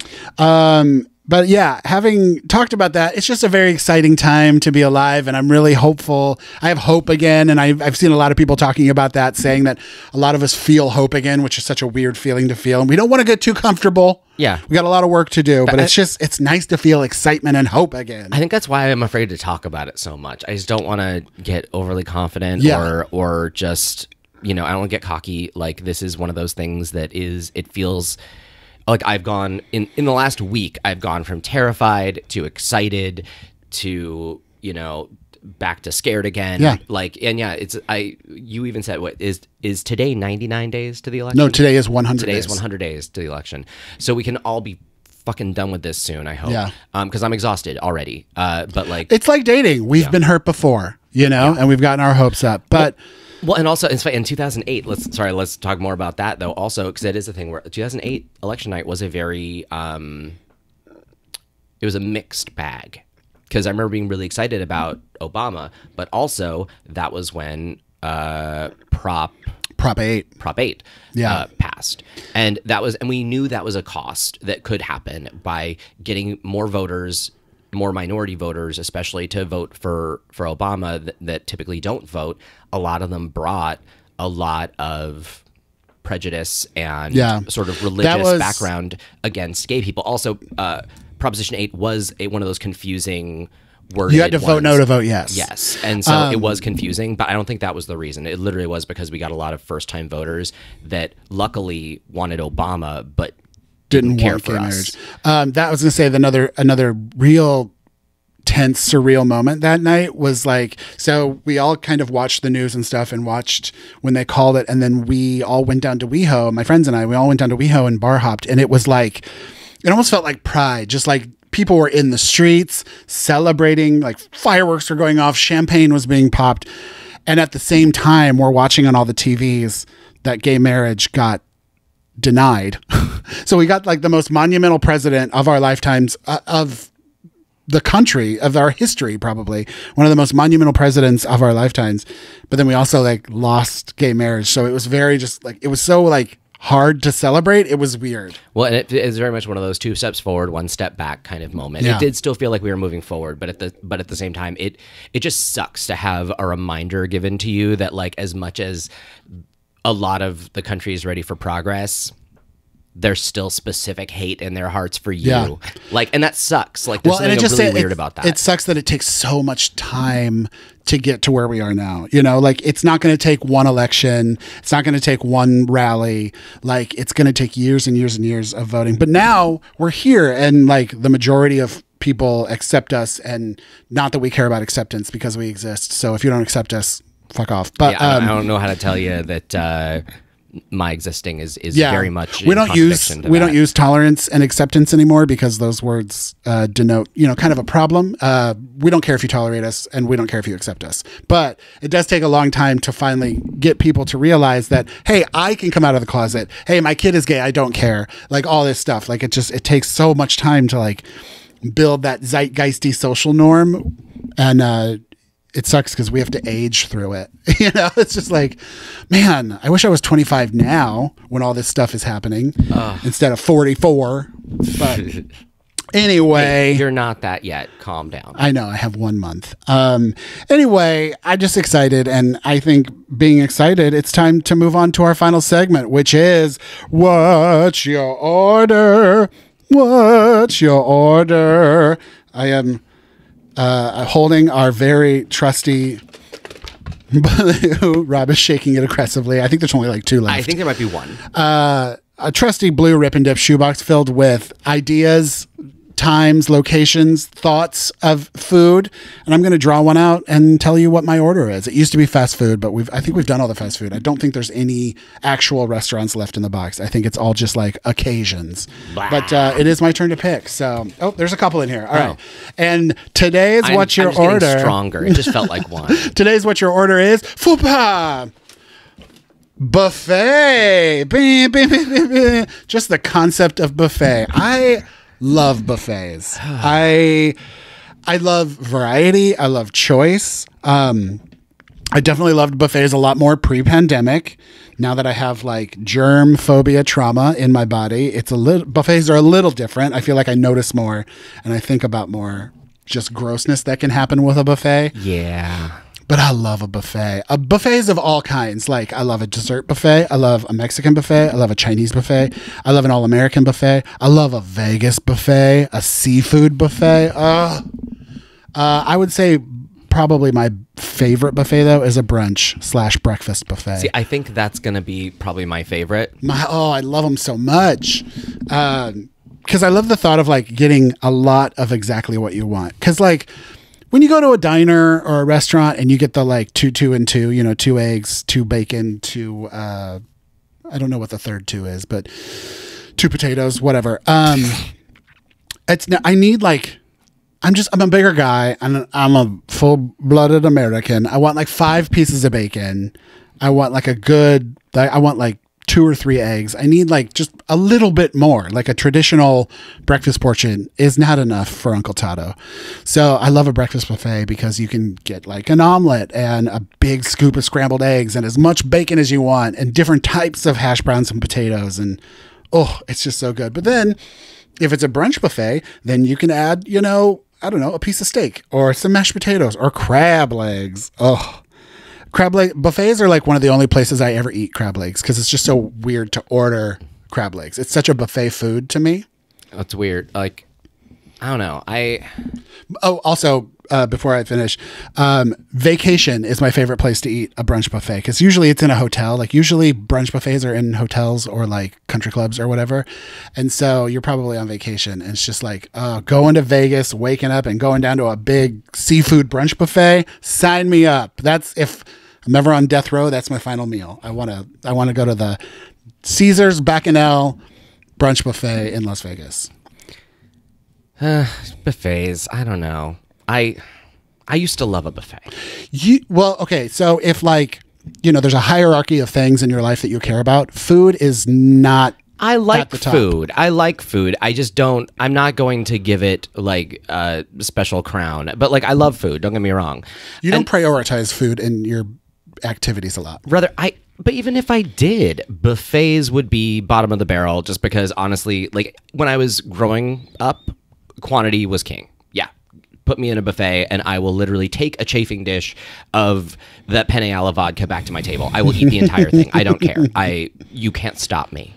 Speaker 1: But yeah, having talked about that, it's just a very exciting time to be alive, and I'm really hopeful. I have hope again, and I've seen a lot of people talking about that, saying that a lot of us feel hope again, which is such a weird feeling to feel, and we don't want to get too comfortable.
Speaker 2: Yeah.
Speaker 1: We got a lot of work to do, but it's nice to feel excitement and hope again.
Speaker 2: I think that's why I'm afraid to talk about it so much. I just don't want to get overly confident or just, I don't want to get cocky. Like this is one of those things that it feels like I've gone in the last week, I've gone from terrified to excited to, back to scared again. Yeah. You even said, what is today 99 days to the election?
Speaker 1: No, today is 100
Speaker 2: Today
Speaker 1: days.
Speaker 2: is 100 days to the election. So we can all be fucking done with this soon, I hope. Yeah. Because I'm exhausted already. But like,
Speaker 1: it's like dating. We've been hurt before, and we've gotten our hopes up, but
Speaker 2: Well, and also in 2008, let's talk more about that though. Also, because it is a thing where 2008 election night was a very it was a mixed bag. Because I remember being really excited about Obama, but also that was when Prop 8 passed, and we knew that was a cost that could happen by getting more voters, more minority voters, especially to vote for Obama that typically don't vote. A lot of them brought a lot of prejudice and sort of religious background against gay people. Also, Proposition 8 was one of those confusing worded
Speaker 1: You had to vote no to vote yes.
Speaker 2: Yes. And so it was confusing, but I don't think that was the reason. It literally was because we got a lot of first-time voters that luckily wanted Obama, but didn't care for us.
Speaker 1: That was going to say another real tense, surreal moment that night was like, so we all kind of watched the news and stuff and watched when they called it. And then we all went down to WeHo, my friends and I, we all went down to WeHo and bar hopped. And it was like, it almost felt like pride, just like people were in the streets celebrating, like fireworks were going off, champagne was being popped. And at the same time, we're watching on all the TVs that gay marriage got denied. So we got like the most monumental president of our lifetimes, of the country, of our history, probably one of the most monumental presidents of our lifetimes. But then we also like lost gay marriage. So it was very just like, it was so like hard to celebrate. It was weird.
Speaker 2: Well, and it is very much one of those 2 steps forward, 1 step back kind of moment. It did still feel like we were moving forward, but at the same time, it just sucks to have a reminder given to you that like, as much as a lot of the country is ready for progress, there's still specific hate in their hearts for you. Yeah. Like, and that sucks. Like, there's something really weird about that.
Speaker 1: It sucks that it takes so much time to get to where we are now. You know, like, it's not going to take one election. It's not going to take one rally. Like, it's going to take years and years and years of voting. But now we're here, and like the majority of people accept us, and not that we care about acceptance because we exist. So if you don't accept us, fuck off. But
Speaker 2: yeah, I don't know how to tell you that my existing is very much we don't
Speaker 1: use tolerance and acceptance anymore, because those words denote, you know, kind of a problem. We don't care if you tolerate us, and we don't care if you accept us, but it does take a long time to finally get people to realize that, hey, I can come out of the closet, hey, my kid is gay, I don't care, like all this stuff. Like, it takes so much time to like build that zeitgeisty social norm, and it sucks because we have to age through it. You know, it's just like, man, I wish I was 25 now when all this stuff is happening instead of 44. But anyway,
Speaker 2: hey, you're not that yet. Calm down.
Speaker 1: I know, I have 1 month. Anyway, I'm just excited. And I think being excited, it's time to move on to our final segment, which is What's Your Order? What's Your Order? I am holding our very trusty blue. Rob is shaking it aggressively. I think there's only like 2 left.
Speaker 2: I think there might be 1.
Speaker 1: A trusty blue Rip and Dip shoebox filled with ideas, times, locations, thoughts of food, and I'm going to draw one out and tell you what my order is. It used to be fast food, but I think we've done all the fast food. I don't think there's any actual restaurants left in the box. I think it's all just like occasions. Blah. But it is my turn to pick. So, there's a couple in here. All right. And today's What's Your Order?
Speaker 2: Stronger. It just felt like one.
Speaker 1: Today's What Your Order is Fupa buffet. Just the concept of buffet. I love buffets. I love variety. I love choice. I definitely loved buffets a lot more pre-pandemic. Now that I have like germ phobia trauma in my body, buffets are a little different. I feel like I notice more and I think about more just grossness that can happen with a buffet.
Speaker 2: Yeah.
Speaker 1: But I love a buffet. Buffets of all kinds. Like, I love a dessert buffet. I love a Mexican buffet. I love a Chinese buffet. I love an all-American buffet. I love a Vegas buffet, a seafood buffet. I would say probably my favorite buffet, though, is a brunch/breakfast buffet.
Speaker 2: See, I think that's going to be probably my favorite.
Speaker 1: I love them so much. Because I love the thought of, like, getting a lot of exactly what you want. Because, like, when you go to a diner or a restaurant and you get the like 2 and 2, you know, 2 eggs, 2 bacon, 2, I don't know what the third 2 is, but 2 potatoes, whatever. I'm a bigger guy and I'm a full-blooded American. I want like 5 pieces of bacon. I want like I want like 2 or 3 eggs. I need like just a little bit more. Like a traditional breakfast portion is not enough for Uncle Tato. So I love a breakfast buffet because you can get like an omelet and a big scoop of scrambled eggs and as much bacon as you want and different types of hash browns and potatoes. And oh, it's just so good. But then if it's a brunch buffet, then you can add, you know, I don't know, a piece of steak or some mashed potatoes or crab legs. Oh, crab leg buffets are like one of the only places I ever eat crab legs because it's just so weird to order crab legs. It's such a buffet food to me.
Speaker 2: That's weird. Like, I don't know.
Speaker 1: Also, before I finish, vacation is my favorite place to eat a brunch buffet because usually it's in a hotel. Like usually brunch buffets are in hotels or like country clubs or whatever. And so you're probably on vacation and it's just like going to Vegas, waking up and going down to a big seafood brunch buffet. Sign me up. That's if I'm ever on death row. That's my final meal. I want to go to the Caesars Bacchanal brunch buffet in Las Vegas.
Speaker 2: Buffets. I don't know. I used to love a buffet.
Speaker 1: Okay. So if like, you know, there's a hierarchy of things in your life that you care about, food is not.
Speaker 2: I like food. I like food. I just don't. I'm not going to give it like a special crown. But like, I love food. Don't get me wrong.
Speaker 1: You don't prioritize food in your activities a lot.
Speaker 2: But even if I did, buffets would be bottom of the barrel just because honestly, like when I was growing up, quantity was king. Yeah. Put me in a buffet and I will literally take a chafing dish of that penne alla vodka back to my table. I will eat the entire thing. I don't care. You can't stop me.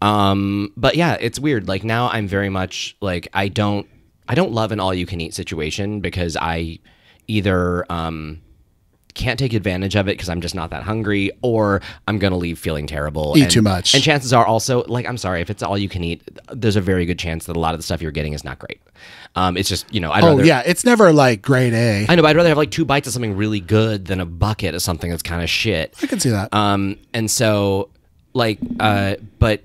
Speaker 2: But yeah, it's weird. Like now I'm very much like, I don't love an all you can eat situation because I either, can't take advantage of it because I'm just not that hungry, or I'm gonna leave feeling terrible.
Speaker 1: Eat too much.
Speaker 2: And chances are also, like, I'm sorry, if it's all you can eat, there's a very good chance that a lot of the stuff you're getting is not great. It's just, you know,
Speaker 1: it's never like grade A.
Speaker 2: I know, but I'd rather have like 2 bites of something really good than a bucket of something that's kind of shit.
Speaker 1: I can see that.
Speaker 2: And so, like, but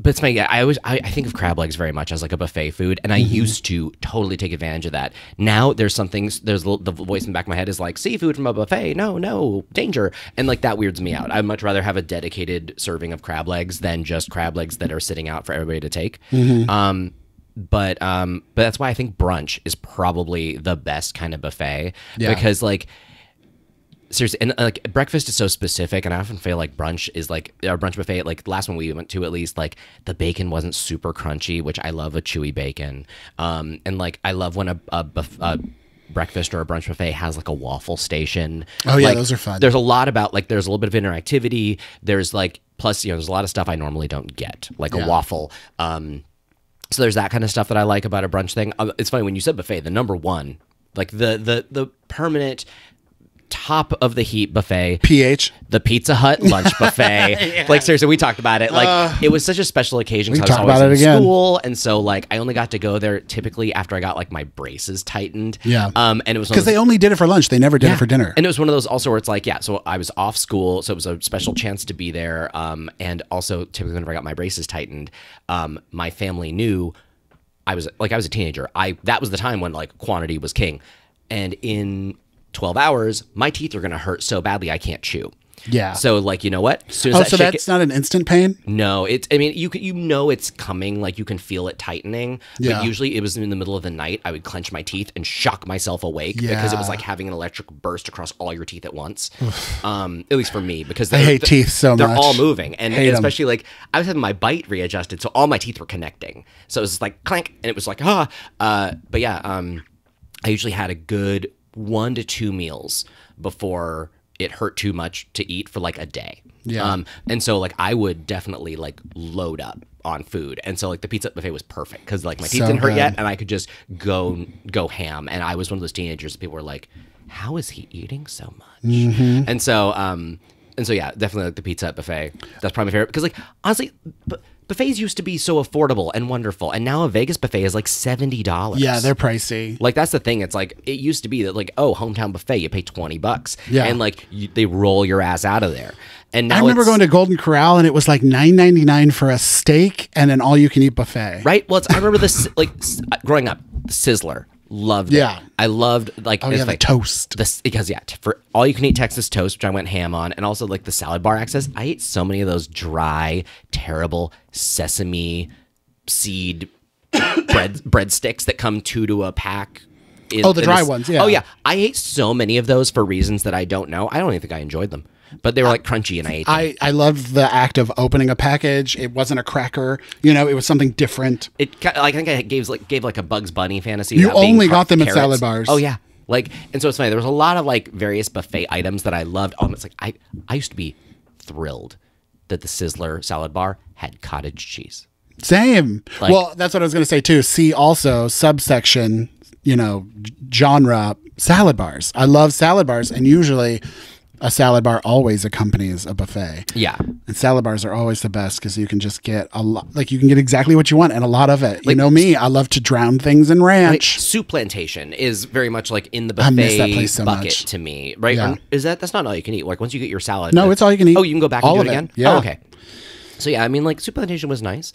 Speaker 2: it's my, I think of crab legs very much as like a buffet food, and I used to totally take advantage of that. Now there's the voice in the back of my head is like, seafood from a buffet, no, danger. And like that weirds me out. I'd much rather have a dedicated serving of crab legs than just crab legs that are sitting out for everybody to take. But that's why I think brunch is probably the best kind of buffet, because like, seriously, and like breakfast is so specific, and I often feel like brunch is like our brunch buffet. Like the last one we went to, at least, like the bacon wasn't super crunchy, which I love a chewy bacon. And like I love when a breakfast or a brunch buffet has like a waffle station.
Speaker 1: Oh yeah,
Speaker 2: like,
Speaker 1: those are fun.
Speaker 2: There's a lot about like there's a little bit of interactivity. There's like plus you know there's a lot of stuff I normally don't get, like a waffle. So there's that kind of stuff that I like about a brunch thing. It's funny when you said buffet, the number one, like the permanent top of the heap buffet, the Pizza Hut lunch buffet. Like seriously, we talked about it. Like it was such a special occasion because I was always in school, and so like I only got to go there typically after I got like my braces tightened. And it was
Speaker 1: because they only did it for lunch; they never did it for dinner.
Speaker 2: And it was one of those also where it's like, so I was off school, so it was a special chance to be there. And also typically whenever I got my braces tightened, my family knew I was a teenager. That was the time when like quantity was king, and in 12 hours, my teeth are going to hurt so badly I can't chew.
Speaker 1: Yeah.
Speaker 2: So like, you know what? As soon
Speaker 1: as that's not an instant pain?
Speaker 2: No, I mean, you know it's coming, like you can feel it tightening. But usually it was in the middle of the night, I would clench my teeth and shock myself awake because it was like having an electric burst across all your teeth at once. At least for me, because
Speaker 1: I hate teeth so much.
Speaker 2: They're all moving. And especially like I was having my bite readjusted, so all my teeth were connecting. So it was like clank, and it was like, but yeah, I usually had a good 1 to 2 meals before it hurt too much to eat for like a day. And so like I would definitely like load up on food, and so like the pizza buffet was perfect because like my teeth didn't hurt yet, and I could just go ham. And I was one of those teenagers that people were like, how is he eating so much? And so yeah, definitely like the Pizza buffet. That's probably my favorite because like honestly, buffets used to be so affordable and wonderful, and now a Vegas buffet is like $70.
Speaker 1: Yeah, they're pricey.
Speaker 2: Like that's the thing. It's like it used to be that like, oh, hometown buffet, you pay $20, and like they roll your ass out of there. And now
Speaker 1: I remember going to Golden Corral, and it was like $9.99 for a steak and an all-you-can-eat buffet.
Speaker 2: Right. Well, I remember this like growing up, Sizzler. Loved it. I loved like
Speaker 1: the toast.
Speaker 2: Because for all you can eat Texas toast, which I went ham on, and also like the salad bar access. I ate so many of those dry, terrible sesame seed breadsticks that come two to a pack.
Speaker 1: The dry ones. Yeah.
Speaker 2: Oh yeah, I ate so many of those for reasons that I don't know. I don't even think I enjoyed them. But they were like crunchy, and I ate them.
Speaker 1: I loved the act of opening a package. It wasn't a cracker, it was something different.
Speaker 2: I think it gave like a Bugs Bunny fantasy.
Speaker 1: You only got them at salad bars.
Speaker 2: Oh yeah, and so it's funny. There was a lot of like various buffet items that I loved. It's like I used to be thrilled that the Sizzler salad bar had cottage cheese.
Speaker 1: Same. Well, that's what I was going to say too. See also subsection, genre salad bars. I love salad bars, and usually a salad bar always accompanies a buffet.
Speaker 2: Yeah.
Speaker 1: And salad bars are always the best because you can just get a lot, like you can get exactly what you want and a lot of it. Like, me, I love to drown things in ranch.
Speaker 2: Soup Plantation is very much like in the buffet bucket to me, right?
Speaker 1: Yeah.
Speaker 2: That's not all you can eat. Like once you get your salad.
Speaker 1: No, it's all you can eat.
Speaker 2: Oh, you can go back and do it again?
Speaker 1: Yeah.
Speaker 2: Oh, okay. So yeah, I mean like Soup Plantation was nice.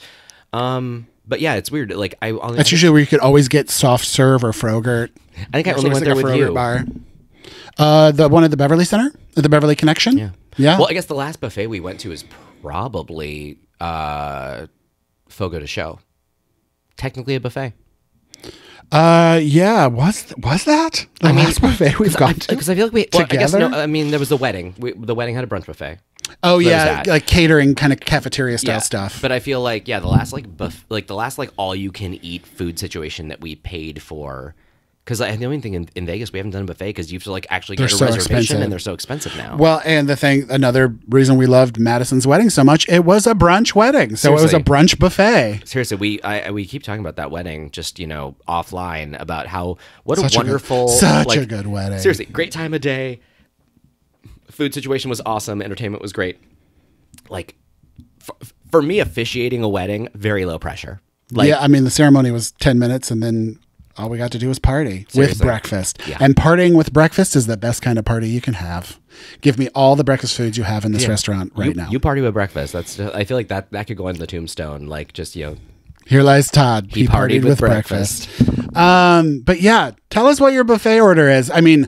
Speaker 2: But yeah, it's weird. Like
Speaker 1: that's usually where you could always get soft serve or Frogurt.
Speaker 2: I think I only went there with you.
Speaker 1: Bar. The one at the Beverly Center, at the Beverly Connection. Yeah.
Speaker 2: Well, I guess the last buffet we went to is probably Fogo de Chaux. Technically a buffet.
Speaker 1: Yeah. Was that the last buffet we've gone to?
Speaker 2: Because I feel like I guess no. I mean, there was the wedding. The wedding had a brunch buffet.
Speaker 1: Oh yeah, like catering kind of cafeteria style stuff.
Speaker 2: But I feel like the last the last all you can eat food situation that we paid for. Because the only thing in Vegas, we haven't done a buffet because you have to like actually get a reservation expensive. And they're so expensive now.
Speaker 1: Well, and another reason we loved Madison's wedding so much, it was a brunch wedding. So Seriously. It was a brunch buffet.
Speaker 2: Seriously, we keep talking about that wedding just, offline about what
Speaker 1: such
Speaker 2: a wonderful.
Speaker 1: Such a good wedding.
Speaker 2: Seriously, great time of day. Food situation was awesome. Entertainment was great. Like, for me, officiating a wedding, very low pressure. Like,
Speaker 1: yeah, I mean, the ceremony was 10 minutes and then all we got to do was party with breakfast.
Speaker 2: Yeah.
Speaker 1: And partying with breakfast is the best kind of party you can have. Give me all the breakfast foods you have in this restaurant now.
Speaker 2: You party with breakfast. I feel like that could go on the tombstone. Like just,
Speaker 1: Here lies Todd.
Speaker 2: He partied with breakfast.
Speaker 1: But yeah, tell us what your buffet order is. I mean,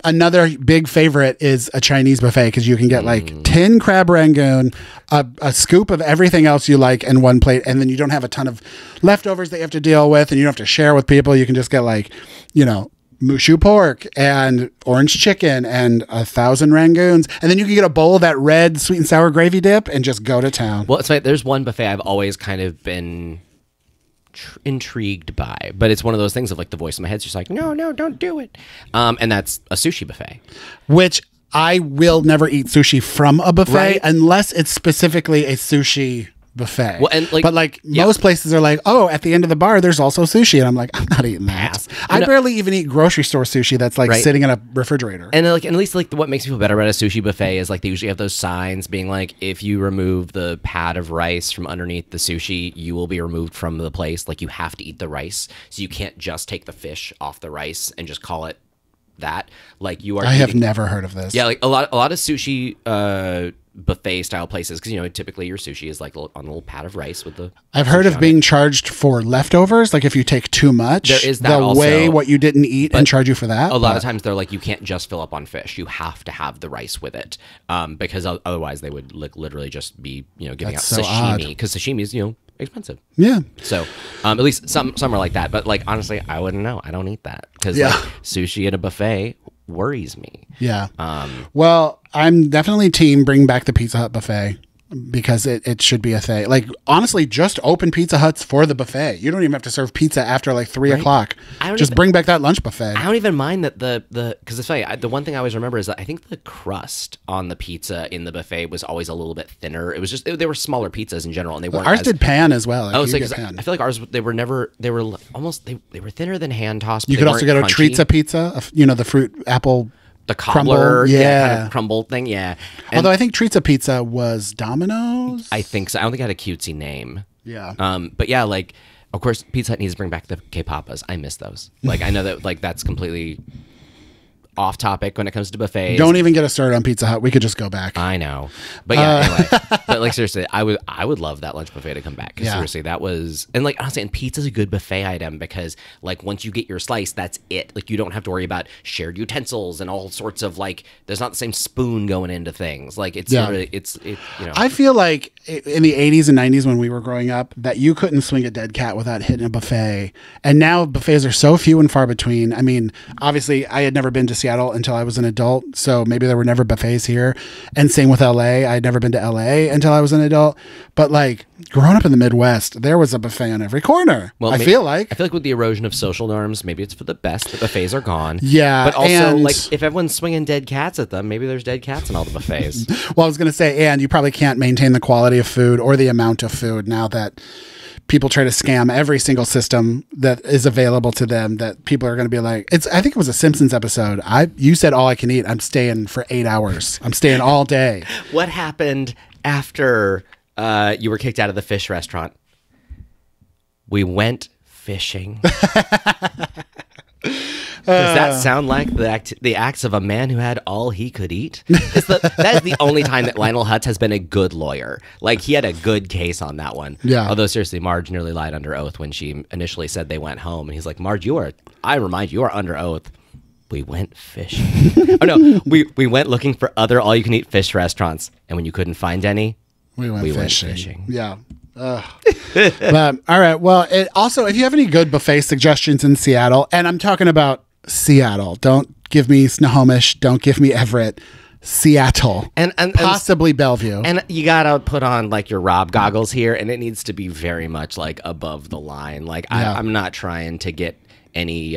Speaker 1: another big favorite is a Chinese buffet because you can get like 10 crab rangoon, a scoop of everything else you like in one plate, and then you don't have a ton of leftovers that you have to deal with, and you don't have to share with people. You can just get like, mushu pork and orange chicken and 1,000 rangoons, and then you can get a bowl of that red sweet and sour gravy dip and just go to town.
Speaker 2: Well, it's like there's one buffet I've always kind of been intrigued by, but it's one of those things of like the voice in my head's just like, no, don't do it. And that's a sushi buffet,
Speaker 1: which I will never eat sushi from a buffet unless it's specifically a sushi buffet.
Speaker 2: Well, and
Speaker 1: most places are like, oh, at the end of the bar there's also sushi, and I'm like, I'm not eating that. I barely even eat grocery store sushi that's like sitting in a refrigerator.
Speaker 2: And at least what makes me feel better about a sushi buffet is like they usually have those signs being like, if you remove the pad of rice from underneath the sushi, you will be removed from the place. Like you have to eat the rice, so you can't just take the fish off the rice and just call it that. Like you are.
Speaker 1: I have never heard of this.
Speaker 2: Yeah, like a lot of sushi buffet style places, because typically your sushi is like on a little pad of rice with the.
Speaker 1: I've heard of being charged for leftovers, like if you take too much.
Speaker 2: There is that also,
Speaker 1: weigh what you didn't eat and charge you for that.
Speaker 2: A lot of times they're like, you can't just fill up on fish. You have to have the rice with it, because otherwise they would literally just be giving out sashimi, because sashimi is expensive.
Speaker 1: Yeah.
Speaker 2: So at least some are like that, but like honestly, I wouldn't know. I don't eat that because sushi at a buffet worries me.
Speaker 1: Yeah. Well, I'm definitely team bring back the Pizza Hut buffet because it should be a thing. Like honestly, just open Pizza Huts for the buffet. You don't even have to serve pizza after like 3 o'clock. Just bring back that lunch buffet.
Speaker 2: I don't even mind that because it's funny. The one thing I always remember is that I think the crust on the pizza in the buffet was always a little bit thinner. It was just they were smaller pizzas in general, and they weren't.
Speaker 1: Ours did pan as well.
Speaker 2: I feel like ours they were thinner than hand tossed.
Speaker 1: You could also get a Trizza pizza, the fruit apple.
Speaker 2: The cobbler, kind of crumble thing, yeah. And
Speaker 1: although I think Trizza Pizza was Domino's.
Speaker 2: I think so. I don't think it had a cutesy name.
Speaker 1: Yeah.
Speaker 2: But yeah, like, of course, Pizza Hut needs to bring back the K-Papas. I miss those. Like, I know that, like, that's completely off topic when it comes to buffets.
Speaker 1: Don't even get us started on Pizza Hut. We could just go back.
Speaker 2: I know. But yeah, anyway. But like seriously, I would love that lunch buffet to come back. Yeah. Seriously, that was, and like honestly, and pizza's a good buffet item because like once you get your slice, that's it. Like you don't have to worry about shared utensils and all sorts of like, there's not the same spoon going into things. Like it's literally, you know.
Speaker 1: I feel like in the 80s and 90s when we were growing up that you couldn't swing a dead cat without hitting a buffet. And now buffets are so few and far between. I mean, obviously I had never been to Seattle until I was an adult, so maybe there were never buffets here. And same with LA. I had never been to LA until I was an adult. But like growing up in the Midwest, there was a buffet on every corner. Well, I feel like
Speaker 2: with the erosion of social norms, maybe it's for the best that buffets are gone.
Speaker 1: Yeah.
Speaker 2: But also like if everyone's swinging dead cats at them, maybe there's dead cats in all the buffets.
Speaker 1: Well, I was going to say, and you probably can't maintain the quality of food or the amount of food now that people try to scam every single system that is available to them, that people are going to be like, I think it was a Simpsons episode. You said all I can eat. I'm staying for 8 hours. I'm staying all day.
Speaker 2: What happened after you were kicked out of the fish restaurant? We went fishing. Does that sound like the acts of a man who had all he could eat? That is the only time that Lionel Hutz has been a good lawyer. Like, he had a good case on that one.
Speaker 1: Yeah.
Speaker 2: Although, seriously, Marge nearly lied under oath when she initially said they went home. And he's like, Marge, I remind you are under oath. We went fishing. Oh, no. We went looking for other all-you-can-eat fish restaurants. And when you couldn't find any, we went fishing.
Speaker 1: Yeah. But, all right. Well, also, if you have any good buffet suggestions in Seattle, and I'm talking about Seattle, don't give me Snohomish, don't give me Everett, Seattle, and possibly Bellevue.
Speaker 2: And you gotta put on like your Rob goggles here, and it needs to be very much like above the line. Like I'm not trying to get any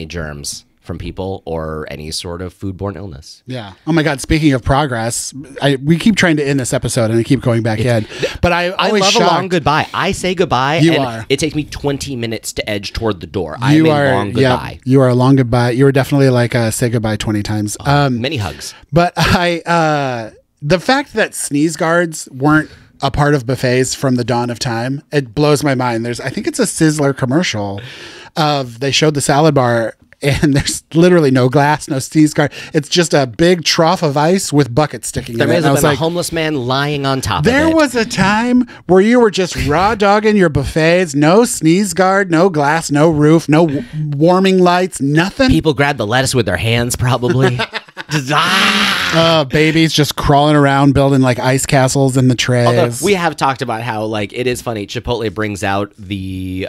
Speaker 2: germs from people or any sort of foodborne illness.
Speaker 1: Yeah. Oh my God. Speaking of progress, we keep trying to end this episode and I keep going back in. But I love
Speaker 2: a long goodbye. I say goodbye. It takes me 20 minutes to edge toward the door. I'm a long goodbye.
Speaker 1: You are a long goodbye. You were definitely like say goodbye 20 times.
Speaker 2: Many hugs.
Speaker 1: But the fact that sneeze guards weren't a part of buffets from the dawn of time, it blows my mind. I think it's a Sizzler commercial they showed the salad bar, and there's literally no glass, no sneeze guard. It's just a big trough of ice with buckets sticking in it.
Speaker 2: There may have been a homeless man lying on top of it.
Speaker 1: There was a time where you were just raw dogging your buffets, no sneeze guard, no glass, no roof, no warming lights, nothing.
Speaker 2: People grabbed the lettuce with their hands, probably.
Speaker 1: Babies just crawling around building like ice castles in the trays.
Speaker 2: Although we have talked about how like it is funny. Chipotle brings out the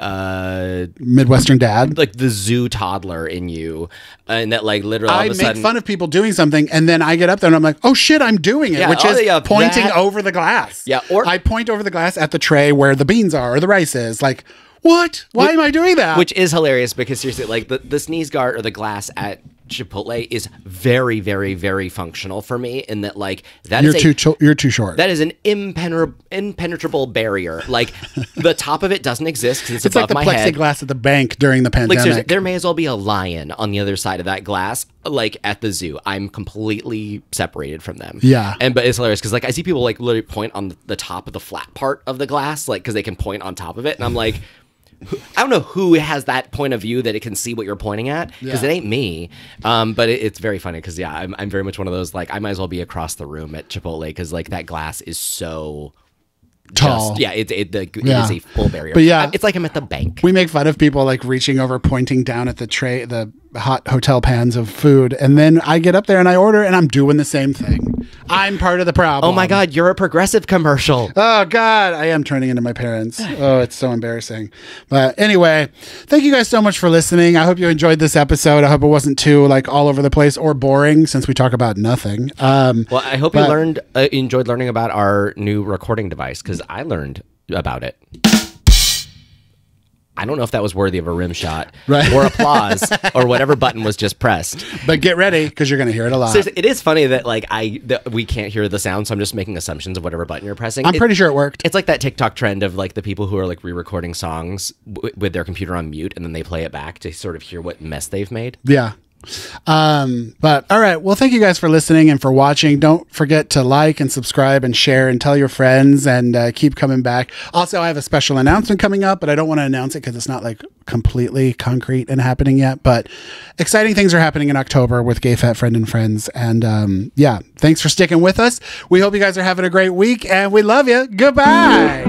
Speaker 1: Midwestern dad,
Speaker 2: like the zoo toddler in you, and that like literally all of a sudden
Speaker 1: I make fun of people doing something, and then I get up there and I'm like, oh shit, I'm doing it, which is pointing over the glass.
Speaker 2: Yeah, or
Speaker 1: I point over the glass at the tray where the beans are or the rice is. Like, what? Why am I doing that?
Speaker 2: Which is hilarious because seriously, like the sneeze guard or the glass at Chipotle is very, very, very functional for me in that like
Speaker 1: you're too short.
Speaker 2: That is an impenetrable barrier. Like the top of it doesn't exist because it's above my head.
Speaker 1: It's like the plexiglass at the bank during the pandemic.
Speaker 2: Like there may as well be a lion on the other side of that glass, like at the zoo. I'm completely separated from them.
Speaker 1: Yeah,
Speaker 2: but it's hilarious because like I see people like literally point on the top of the flat part of the glass, like because they can point on top of it, and I'm like, I don't know who has that point of view that it can see what you're pointing at because it ain't me. But it's very funny because I'm very much one of those like I might as well be across the room at Chipotle because like that glass is so
Speaker 1: tall.
Speaker 2: It is a full barrier.
Speaker 1: But yeah,
Speaker 2: it's like I'm at the bank.
Speaker 1: We make fun of people like reaching over, pointing down at the tray, the hot hotel pans of food, and then I get up there and I order and I'm doing the same thing. I'm part of the problem.
Speaker 2: Oh my God, you're a Progressive commercial.
Speaker 1: Oh God, I am turning into my parents. Oh, it's so embarrassing. But anyway, thank you guys so much for listening. I hope you enjoyed this episode. I hope it wasn't too like all over the place or boring since we talk about nothing.
Speaker 2: Well, I hope you enjoyed learning about our new recording device because I learned about it. I don't know if that was worthy of a rim shot or applause or whatever button was just pressed.
Speaker 1: But get ready because you're going to hear it a lot.
Speaker 2: Seriously, it is funny that like we can't hear the sound, so I'm just making assumptions of whatever button you're pressing.
Speaker 1: I'm pretty sure it worked.
Speaker 2: It's like that TikTok trend of like the people who are like re-recording songs with their computer on mute and then they play it back to sort of hear what mess they've made.
Speaker 1: Yeah. But all right. Well, thank you guys for listening and for watching. Don't forget to like and subscribe and share and tell your friends and keep coming back. Also, I have a special announcement coming up, but I don't want to announce it because it's not like completely concrete and happening yet, but exciting things are happening in October with GayFatFriend and Friends. And yeah, thanks for sticking with us. We hope you guys are having a great week, and we love you. Goodbye.